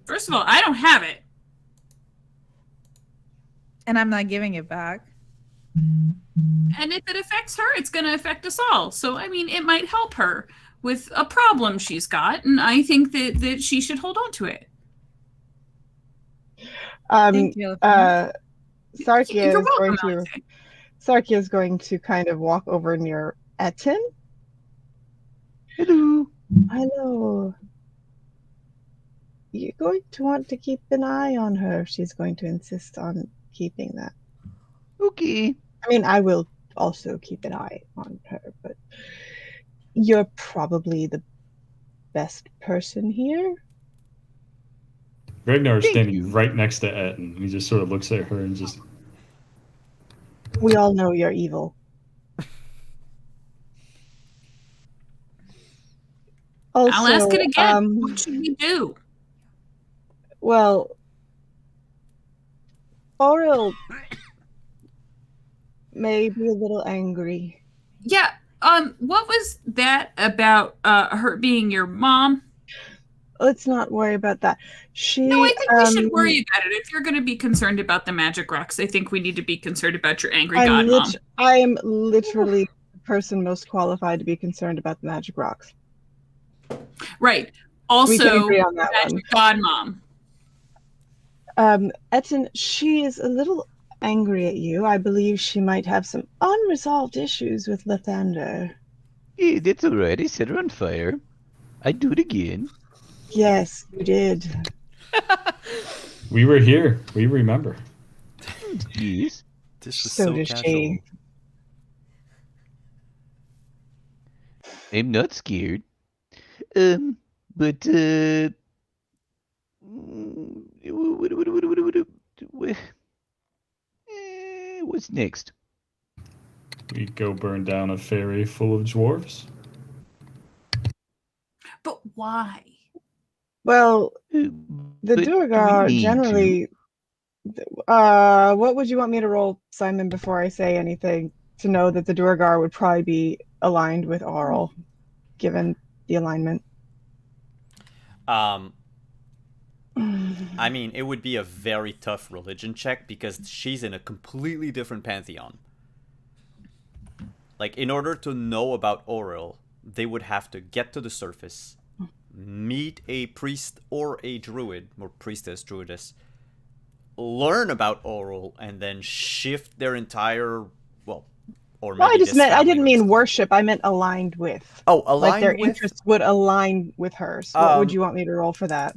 First of all, I don't have it. And I'm not giving it back. And if it affects her, it's going to affect us all. So, I mean, it might help her with a problem she's got. And I think that she should hold on to it. Thank you. Sarkia You're is going welcome, to Alice. Sarkia is going to kind of walk over near Etten. Hello. Hello. You're going to want to keep an eye on her if she's going to insist on keeping that. Okay. I mean, I will also keep an eye on her, but you're probably the best person here. Ragnar is Thank standing you. right next to Ed, and he just sort of looks at her and just. We all know you're evil. Also, I'll ask it again. What should we do? Well, Aurel may be a little angry. Yeah. What was that about her being your mom? Let's not worry about that. No, I think we should worry about it. If you're going to be concerned about the magic rocks, I think we need to be concerned about your angry god mom. I am literally the person most qualified to be concerned about the magic rocks. Right. We can Also, agree on that one. magic god mom. Etten, she is a little angry at you. I believe she might have some unresolved issues with Lathander. Hey, that's alright. I set her on fire. I'd do it again. Yes, you did. We were here. We remember. Yes. This was So so does casual. she. I'm not scared. But what's next? We go burn down a ferry full of dwarves. But why? Well, the But do we Duergar need to? generally. What would you want me to roll, Simon, before I say anything to know that the Duergar would probably be aligned with Auril, given the alignment? I mean, it would be a very tough religion check because she's in a completely different pantheon. Like, in order to know about Auril, they would have to get to the surface, meet a priest or a druid, or priestess, druidess, learn about Auril, and then shift their entire, well, or maybe Well, I this I family didn't or mean this- worship. I meant aligned with. Oh, aligned Like their with? interests would align with hers. What would you want me to roll for that?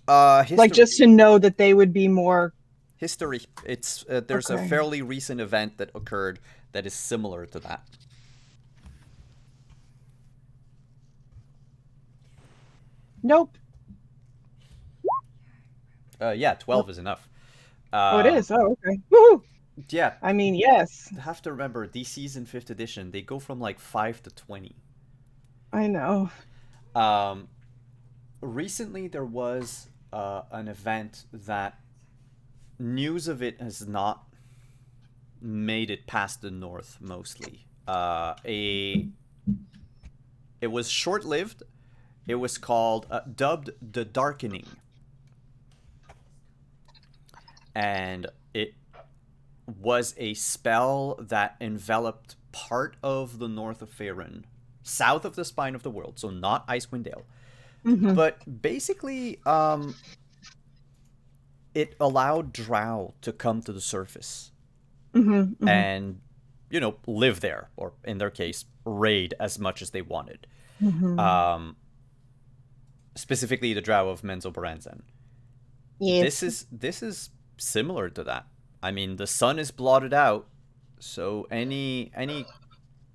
History. Like just to know that they would be more. History. It's there's a Okay. fairly recent event that occurred that is similar to that. Nope. Yeah, 12 is enough. Oh, it is. Oh, okay. Woohoo! Yeah, I mean, yes. you have to remember DC's in 5th edition. They go from like 5 to 20. I know. Recently there was an event that news of it has not made it past the north mostly. It was short-lived. It was called dubbed the Darkening, and it was a spell that enveloped part of the north of Faerun, south of the Spine of the World, so not Icewind Dale. But basically, it allowed Drow to come to the surface and, you know, live there, or in their case, raid as much as they wanted. Specifically, the Drow of Menzo Berenson. Yes. This is similar to that. I mean, the sun is blotted out, so any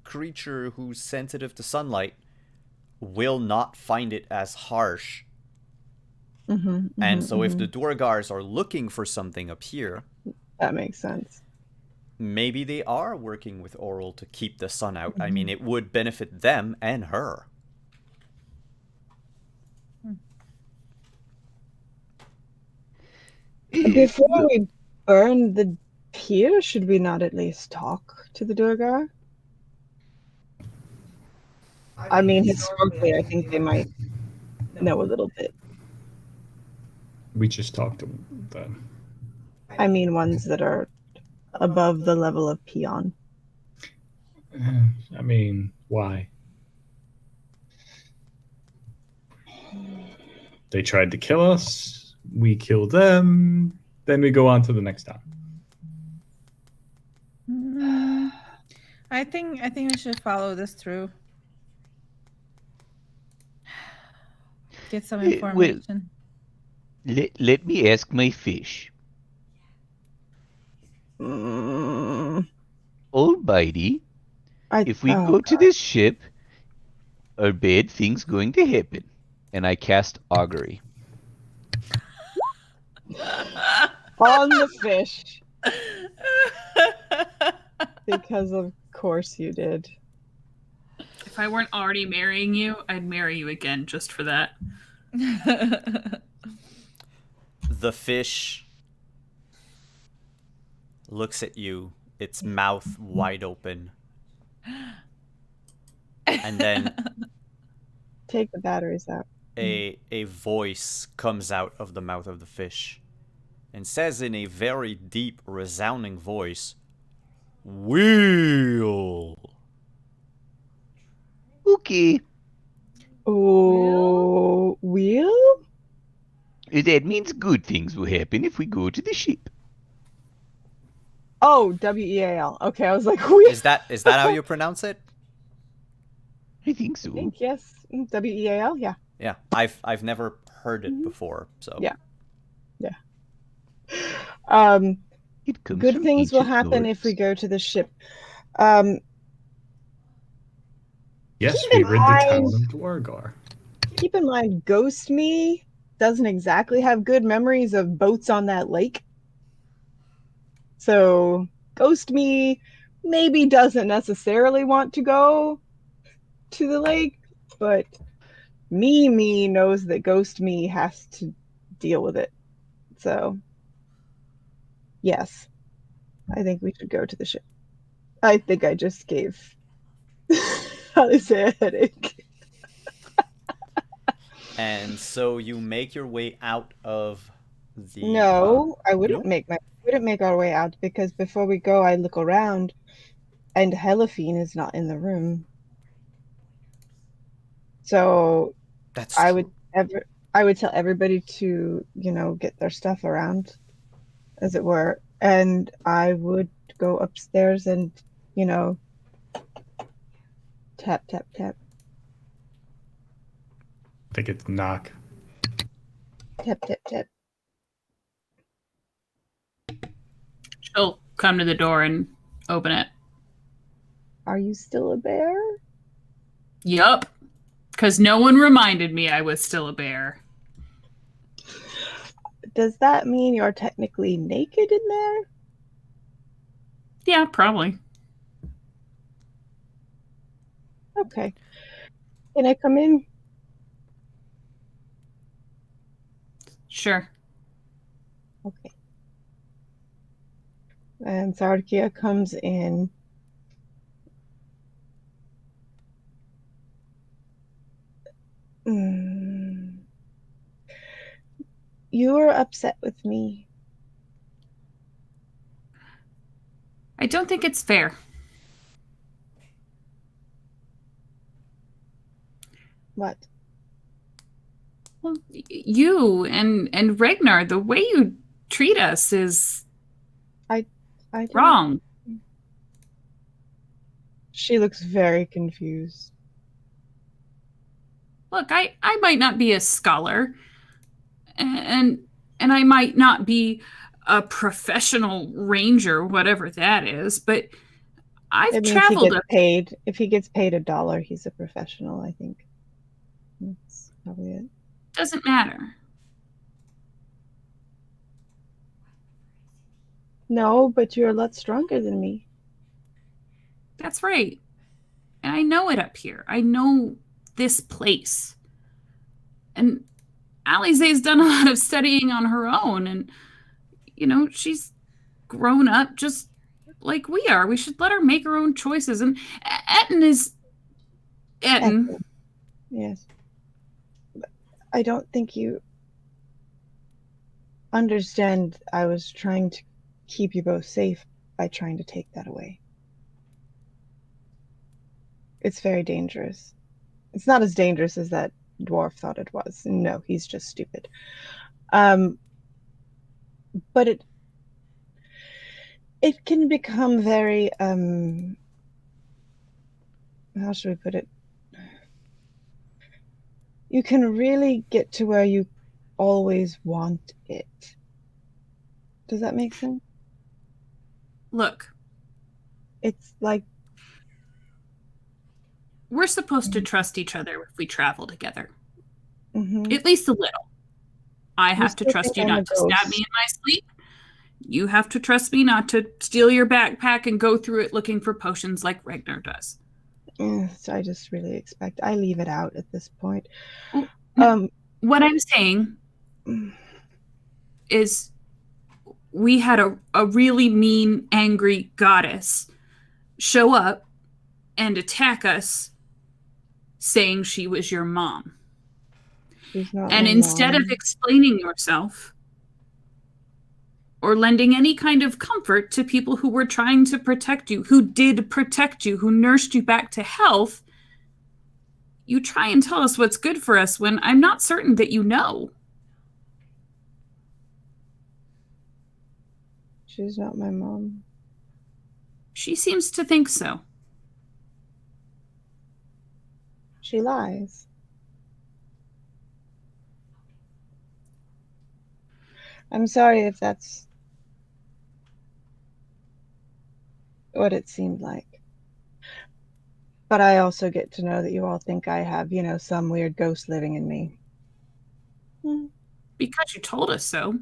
creature who's sensitive to sunlight will not find it as harsh. And so if the Duergars are looking for something up here, That makes sense. maybe they are working with Auril to keep the sun out. I mean, it would benefit them and her. Before we burn the pier, should we not at least talk to the Duergar? I mean, historically, I think they might know a little bit. We just talked to them. I mean, ones that are above the level of peon. I mean, why? They tried to kill us. We kill them. Then we go on to the next town. I think we should follow this through. Get some Well, information. Let me ask my fish. Mm, Almighty, if we go to this ship, are bad things going to happen? And I cast augury. on the fish. Because of course you did. If I weren't already marrying you, I'd marry you again just for that. The fish looks at you, its mouth wide open. And then Take the batteries out. a voice comes out of the mouth of the fish and says in a very deep, resounding voice, "Wheel." Okay. Oh, wheel? That means good things will happen if we go to the ship. Oh, WEAL. Okay, I was like, wheel. Is that how you pronounce it? I think so. I think yes. WEAL, yeah. Yeah, I've never heard it before, so Yeah. It comes Good from things will ancient happen Norse. if we go to the ship. Yes, Keep we in rid the town mind- of Dwargar. Keep in mind, Ghost Me doesn't exactly have good memories of boats on that lake. So Ghost me maybe doesn't necessarily want to go to the lake, but me knows that Ghost me has to deal with it. So, yes, I think we should go to the ship. I think I just gave Alice a headache. And so you make your way out of the. No, I wouldn't no? make our way out because before we go, I look around, and Heliphine is not in the room. So That's I true. would I would tell everybody to, get their stuff around, as it were, and I would go upstairs and, tap tap tap I think it's knock. tap tap tap. She'll come to the door and open it. Are you still a bear? Yup. Because no one reminded me I was still a bear. Does that mean you're technically naked in there? Yeah, probably. Okay. Can I come in? Sure. Okay. And Sarkia comes in. You were upset with me. I don't think it's fair. What? Well, you and Ragnar, the way you treat us is I don't. wrong. She looks very confused. Look, I might not be a scholar, and I might not be a professional ranger, whatever that is, but I've It means traveled up. if he gets paid $1, he's a professional, I think. That's probably it. Doesn't matter. No, but you're a lot stronger than me. That's right. And I know it up here. I know this place. And Alize's done a lot of studying on her own, and she's grown up just like we are. We should let her make her own choices. And Etten is Etten. Yes. But I don't think you understand. I was trying to keep you both safe by trying to take that away. It's very dangerous. It's not as dangerous as that dwarf thought it was. No, he's just stupid. But it can become very how should we put it? You can really get to where you always want it. Does that make sense? Look, It's like we're supposed to trust each other if we travel together. mhm. At least a little. I have to still trust think you I'm a not to stab ghost. me in my sleep. You have to trust me not to steal your backpack and go through it looking for potions like Ragnar does. So I just really I leave it out at this point. What I'm saying is we had a really mean, angry goddess show up and attack us saying she was your mom. She's not And my instead mom. of explaining yourself or lending any kind of comfort to people who were trying to protect you, who did protect you, who nursed you back to health, you try and tell us what's good for us when I'm not certain that you know. She's not my mom. She seems to think so. She lies. I'm sorry if that's what it seemed like. But I also get to know that you all think I have, some weird ghost living in me. Because you told us so.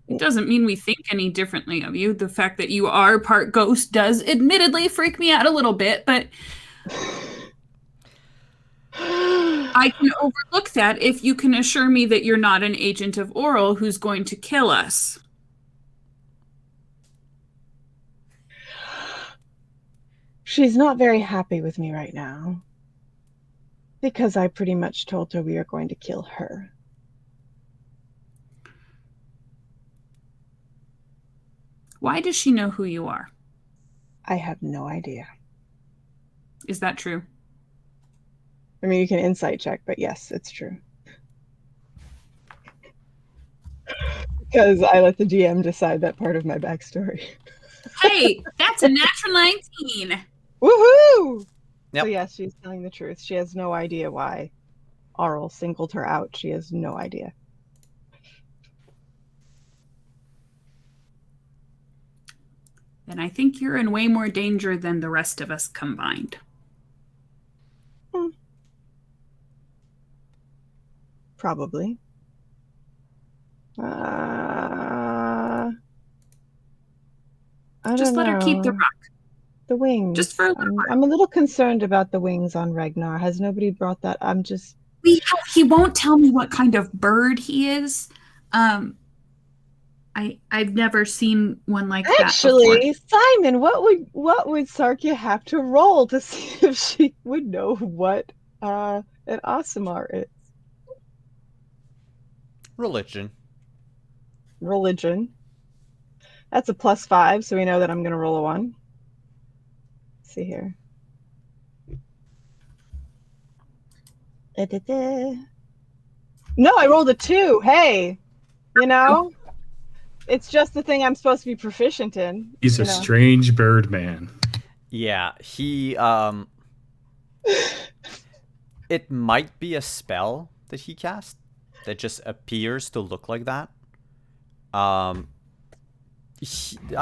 It doesn't mean we think any differently of you. The fact that you are part ghost does admittedly freak me out a little bit, but I can overlook that if you can assure me that you're not an agent of Oral who's going to kill us. She's not very happy with me right now. Because I pretty much told her we are going to kill her. Why does she know who you are? I have no idea. Is that true? I mean, you can insight check, but yes, it's true. Because I let the GM decide that part of my backstory. Hey, that's a natural 19. Woohoo! Yep. So yes, she's telling the truth. She has no idea why Arl singled her out. She has no idea. Then I think you're in way more danger than the rest of us combined. Probably. Just let her keep the rock. The wings. Just for a little while. I'm a little concerned about the wings on Ragnar. Has nobody brought that? I'm just... He won't tell me what kind of bird he is. I've never seen one like that Actually, before. Simon, what would Sarkia have to roll to see if she would know what an Aasimar is? Religion. Religion. That's a +5, so we know that I'm going to roll a 1. Let's see here. No, I rolled a 2. Hey, you know, it's just the thing I'm supposed to be proficient in. He's a strange bird man. Yeah, he it might be a spell that he cast that just appears to look like that. I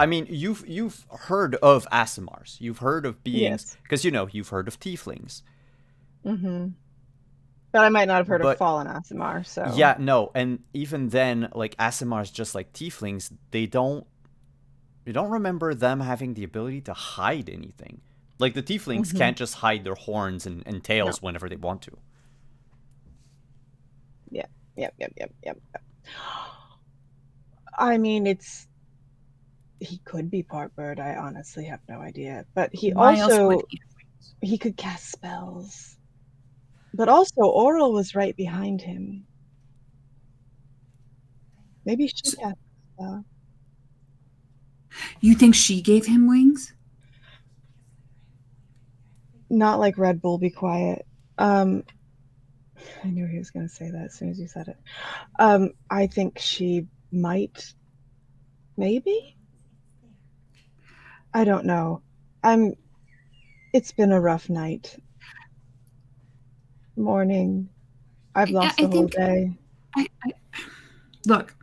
mean, you've heard of Aasimars. You've heard of beings because you've heard of tieflings. Mm-hmm. But I might not have heard of fallen Aasimar. So yeah, no, and even then, like Aasimars, just like tieflings, you don't remember them having the ability to hide anything. Like the tieflings can't just hide their horns and tails whenever they want to. Yep. I mean, he could be part bird. I honestly have no idea. But he he could cast spells. But also, Oral was right behind him. Maybe she cast a spell. You think she gave him wings? Not like Red Bull, be quiet. I knew he was going to say that as soon as you said it. I think she might. Maybe? I don't know. It's been a rough night. Morning. I've lost the whole day. Look.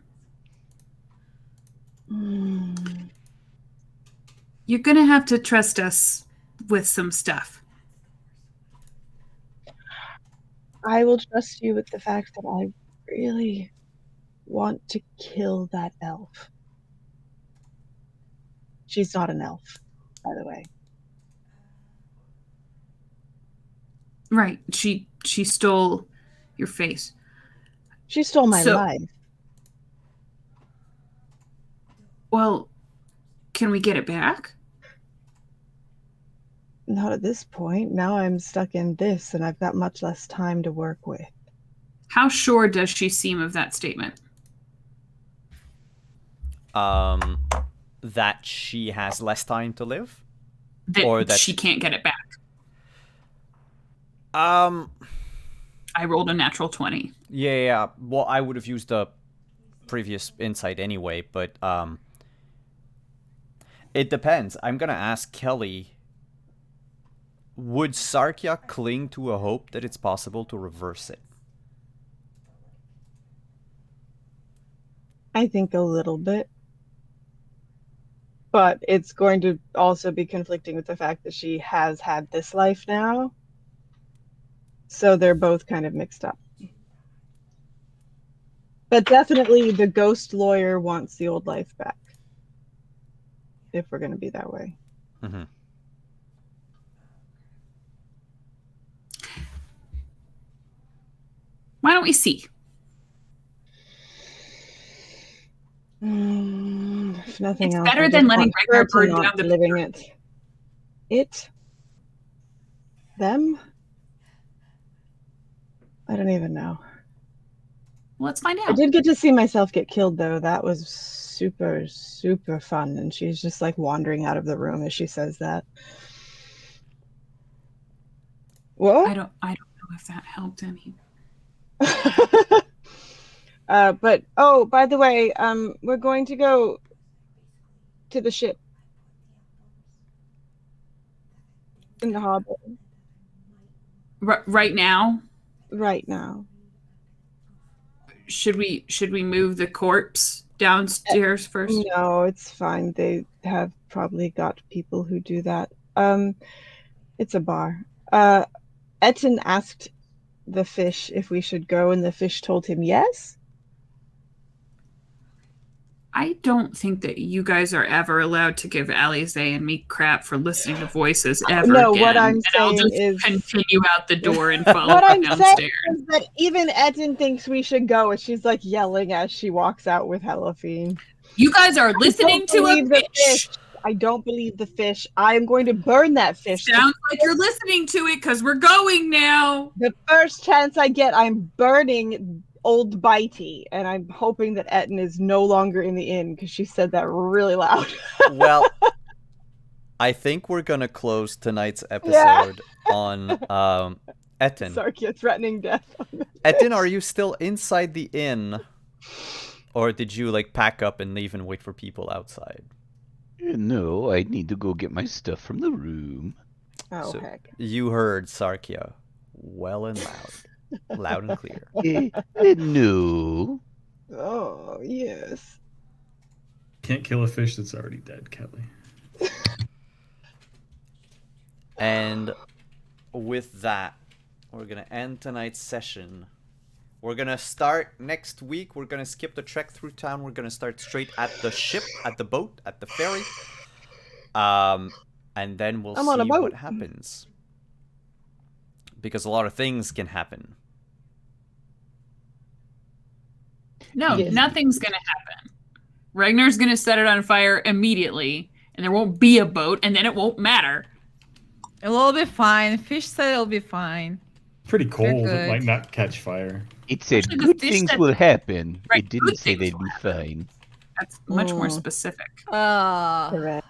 You're going to have to trust us with some stuff. I will trust you with the fact that I really want to kill that elf. She's not an elf, by the way. Right. She stole your face. She stole my life. Well, can we get it back? Not at this point. Now I'm stuck in this, and I've got much less time to work with. How sure does she seem of that statement? That she has less time to live? Or that she can't get it back? I rolled a natural 20. Yeah. Well, I would have used the previous insight anyway, but it depends. I'm gonna ask Kelly, would Sarkia cling to a hope that it's possible to reverse it? I think a little bit. But it's going to also be conflicting with the fact that she has had this life now. So they're both kind of mixed up. But definitely the ghost lawyer wants the old life back. If we're going to be that way. Mm-hmm. Why don't we see? If nothing It's else, better I than just letting want her Ragnar to burn not down be the living it. It? Them? I don't even know. Let's find I out. did get to see myself get killed, though. That was super, super fun. And she's just like wandering out of the room as she says that. Whoa? I don't know if that helped any. But oh, by the way, we're going to go to the ship in the harbor Right now, right now. should we move the corpse downstairs first? No, it's fine. They have probably got people who do that. It's a bar. Etten asked the fish if we should go, and the fish told him yes. I don't think that you guys are ever allowed to give Alize and me crap for listening to voices ever No, again. what I'm and I'll saying just is continue out the door and follow what her I'm downstairs. saying is that even Etten thinks we should go, and she's like yelling as she walks out with Helafine. You guys are listening to a the fish. I don't believe the fish. I am going to burn that fish. Sounds like you're listening to it because we're going now. The first chance I get, I'm burning old Bitey, and I'm hoping that Etten is no longer in the inn because she said that really loud. Well, I think we're gonna close tonight's episode on Etten. Sarkia threatening death. Etten, are you still inside the inn, or did you like pack up and leave and wait for people outside? No, I need to go get my stuff from the room. Oh, So heck. you heard Sarkia well and loud and clear. No. Oh, yes. Can't kill a fish that's already dead, Kelly. And with that, we're gonna end tonight's session. We're gonna start next week. We're gonna skip the trek through town. We're gonna start straight at the ship, at the boat, at the ferry. And then we'll I'm on a see boat. what happens. Because a lot of things can happen. No, Yes. nothing's gonna happen. Ragnar's gonna set it on fire immediately, and there won't be a boat, and then it won't matter. It'll be fine. Fish said it'll be fine. Pretty cold. good. It might not catch fire. It said Actually, the good fish things said- will happen. Right, It didn't good say things they'd will be happen. fine. That's much more Mm. specific. Correct.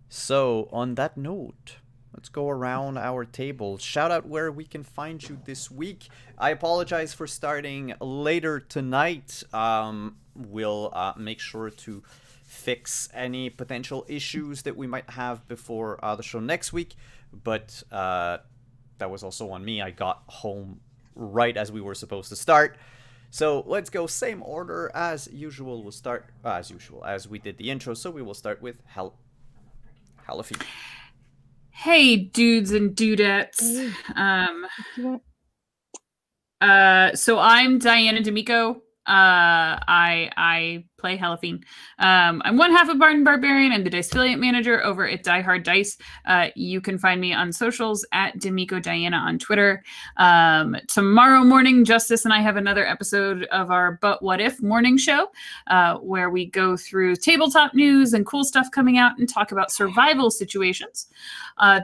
So, on that note, let's go around our table. Shout out where we can find you this week. I apologize for starting later tonight. We'll make sure to fix any potential issues that we might have before the show next week. But that was also on me. I got home right as we were supposed to start. So let's go same order as usual. We'll start as we did the intro. So we will start with Halafine. Hey, dudes and dudettes. So I'm Diana D'Amico. I play Halafine. I'm one half of Barton Barbarian. I'm the Dice Affiliate Manager over at Die Hard Dice. You can find me on socials at D'Amico Diana on Twitter. Tomorrow morning, Justice and I have another episode of our But What If morning show, where we go through tabletop news and cool stuff coming out and talk about survival situations.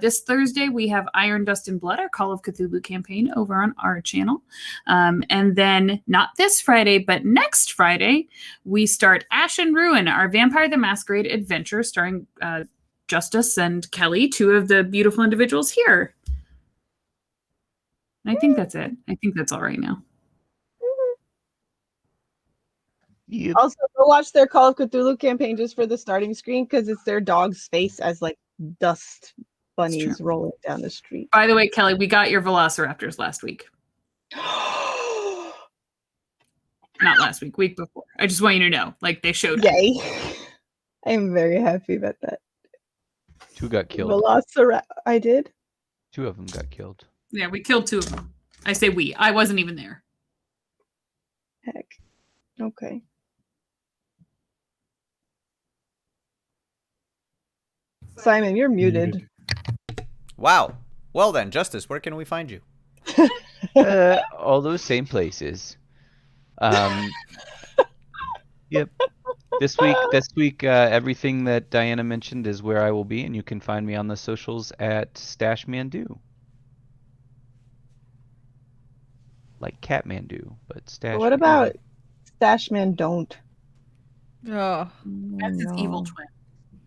This Thursday, we have Iron, Dust, and Blood, our Call of Cthulhu campaign over on our channel. And then not this Friday, but next Friday, we start Ash and Ruin, our Vampire the Masquerade adventure starring Justice and Kelly, two of the beautiful individuals here. And I think that's it. I think that's all right now. Yep. Also, go watch their Call of Cthulhu campaign just for the starting screen because it's their dog's face as like dust bunnies true. rolling down the street. By the way, Kelly, we got your Velociraptors last week. Not last week, week before. I just want you to know, like they showed up. Yay! I'm very happy about that. 2 got killed. Velociraptor. I did. 2 of them got killed. Yeah, we killed 2 of them. I say we. I wasn't even there. Heck. Okay. Simon, you're muted. Wow. Well then, Justice, where can we find you? All those same places. Yep. This week, everything that Diana mentioned is where I will be, and you can find me on the socials at Stashmandu. Like Catmandu, but Stash. What about Stashman don't? Oh, That's his evil twin.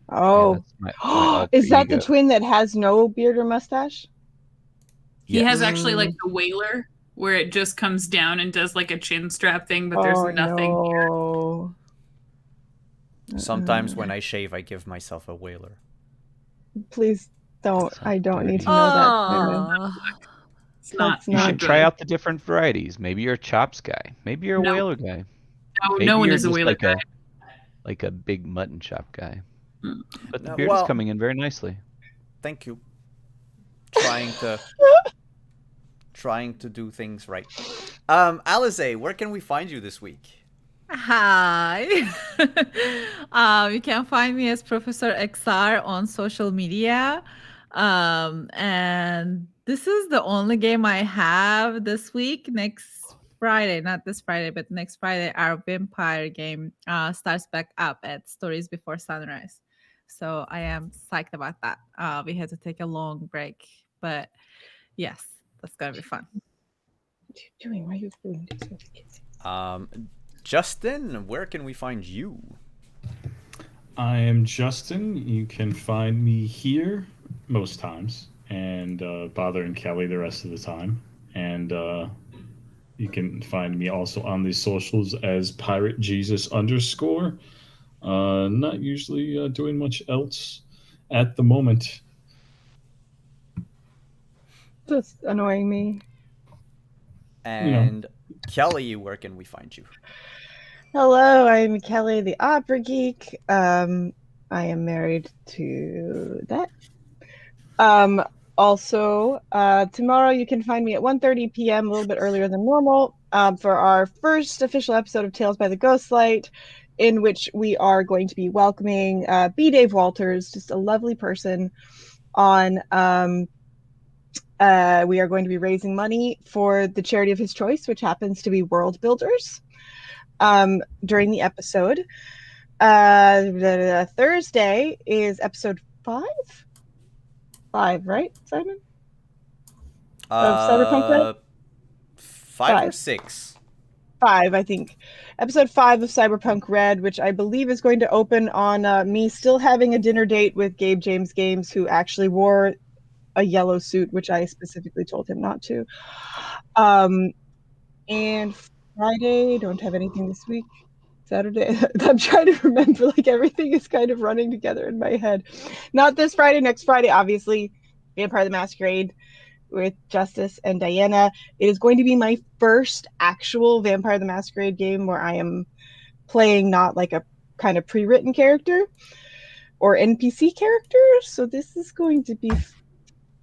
Oh. Yeah, that's my alter Is that the ego. twin that has no beard or mustache? He has Yes. actually like the whaler, where it just comes down and does like a chin strap thing, but there's nothing here. No. Sometimes when I shave, I give myself a whaler. Please don't. Sounds I don't need to dirty. know that, Simon. It's not. That's You not should good. try out the different varieties. Maybe you're a chops guy. Maybe you're a No. whaler guy. No, Maybe no one you're is a just whaler like guy. like a big mutton chop guy. Mm. But the No, beard well- is coming in very nicely. Thank you. Trying to do things right. Alize, where can we find you this week? hi. You can find me as Professor XR on social media. And this is the only game I have this week. Next Friday, not this Friday, but next Friday, our vampire game starts back up at Stories Before Sunrise. So I am psyched about that. We had to take a long break, but yes, that's gonna be fun. What are you doing? Why are you doing this with the kids? Justin, where can we find you? I am Justin. You can find me here most times, and bothering Kelly the rest of the time. And you can find me also on the socials as Pirate Jesus _. Not usually doing much else at the moment. Just annoying me. And Kelly, where can we find you? Hello, I'm Kelly, the opera geek. I am married to that. Also, tomorrow you can find me at 1:30 p.m., a little bit earlier than normal, for our first official episode of Tales by the Ghostlight, in which we are going to be welcoming B. Dave Walters, just a lovely person, on. We are going to be raising money for the charity of his choice, which happens to be World Builders, during the episode. Thursday is episode 5? 5, right, Simon? Of Cyberpunk Red? 5 or 6? 5, I think. Episode 5 of Cyberpunk Red, which I believe is going to open on me still having a dinner date with Gabe James Games, who actually wore a yellow suit, which I specifically told him not to. And Friday, don't have anything this week. Saturday, I'm trying to remember, like everything is kind of running together in my head. Not this Friday, next Friday, obviously, Vampire the Masquerade with Justice and Diana. It is going to be my first actual Vampire the Masquerade game where I am playing not like a kind of pre-written character or NPC character. So this is going to be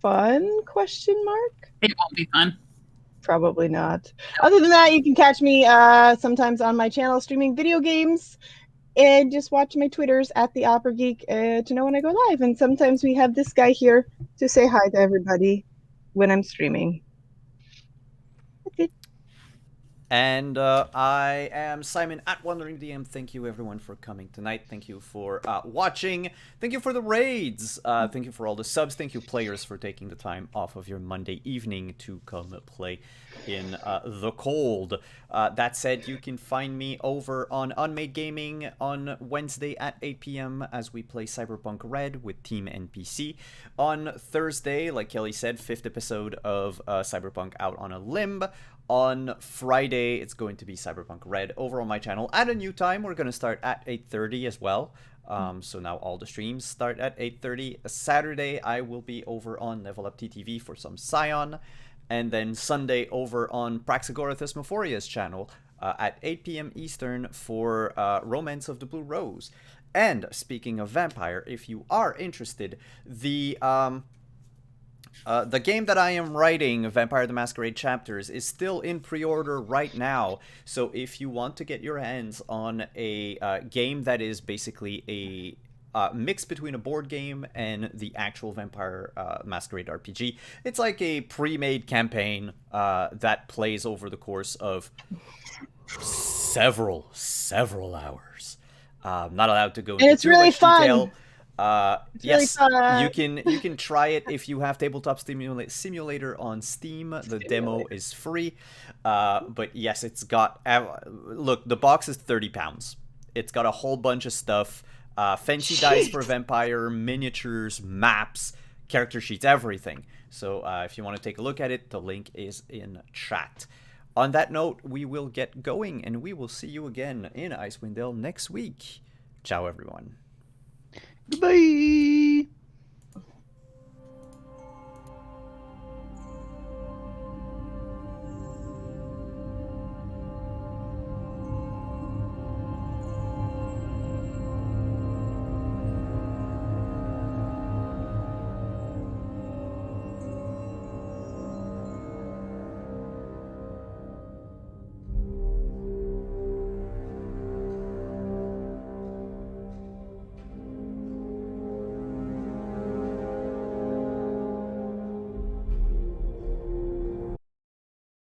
fun, ? It won't be fun. Probably not. Other than that, you can catch me sometimes on my channel streaming video games, and just watch my Twitters at the Opera Geek to know when I go live. And sometimes we have this guy here to say hi to everybody when I'm streaming. That's it. And I am Simon at Wandering DM. Thank you everyone for coming tonight. Thank you for watching. Thank you for the raids. Thank you for all the subs. Thank you players for taking the time off of your Monday evening to come play in the cold. That said, you can find me over on Unmade Gaming on Wednesday at 8 p.m. as we play Cyberpunk Red with Team NPC. On Thursday, like Kelly said, 5th episode of Cyberpunk Out on a Limb. On Friday, it's going to be Cyberpunk Red over on my channel at a new time. We're going to start at 8:30 as well. So now all the streams start at 8:30. Saturday, I will be over on Level Up TTV for some Scion. And then Sunday over on Praxagora Thesmophoria's channel at 8 p.m. Eastern for Romance of the Blue Rose. And speaking of vampire, if you are interested, the The game that I am writing, Vampire the Masquerade Chapters, is still in pre-order right now. So if you want to get your hands on a game that is basically a mix between a board game and the actual Vampire Masquerade RPG, it's like a pre-made campaign that plays over the course of several hours. Not allowed to go into it's too really much fun. detail. It's really Yes, fun. you can try it if you have Tabletop Simulator on Steam. The demo is free. But yes, it's got look, the box is £30. It's got a whole bunch of stuff. Fancy dice for vampire, miniatures, maps, character sheets, everything. So if you want to take a look at it, the link is in chat. On that note, we will get going, and we will see you again in Icewind Dale next week. Ciao, everyone. Goodbye.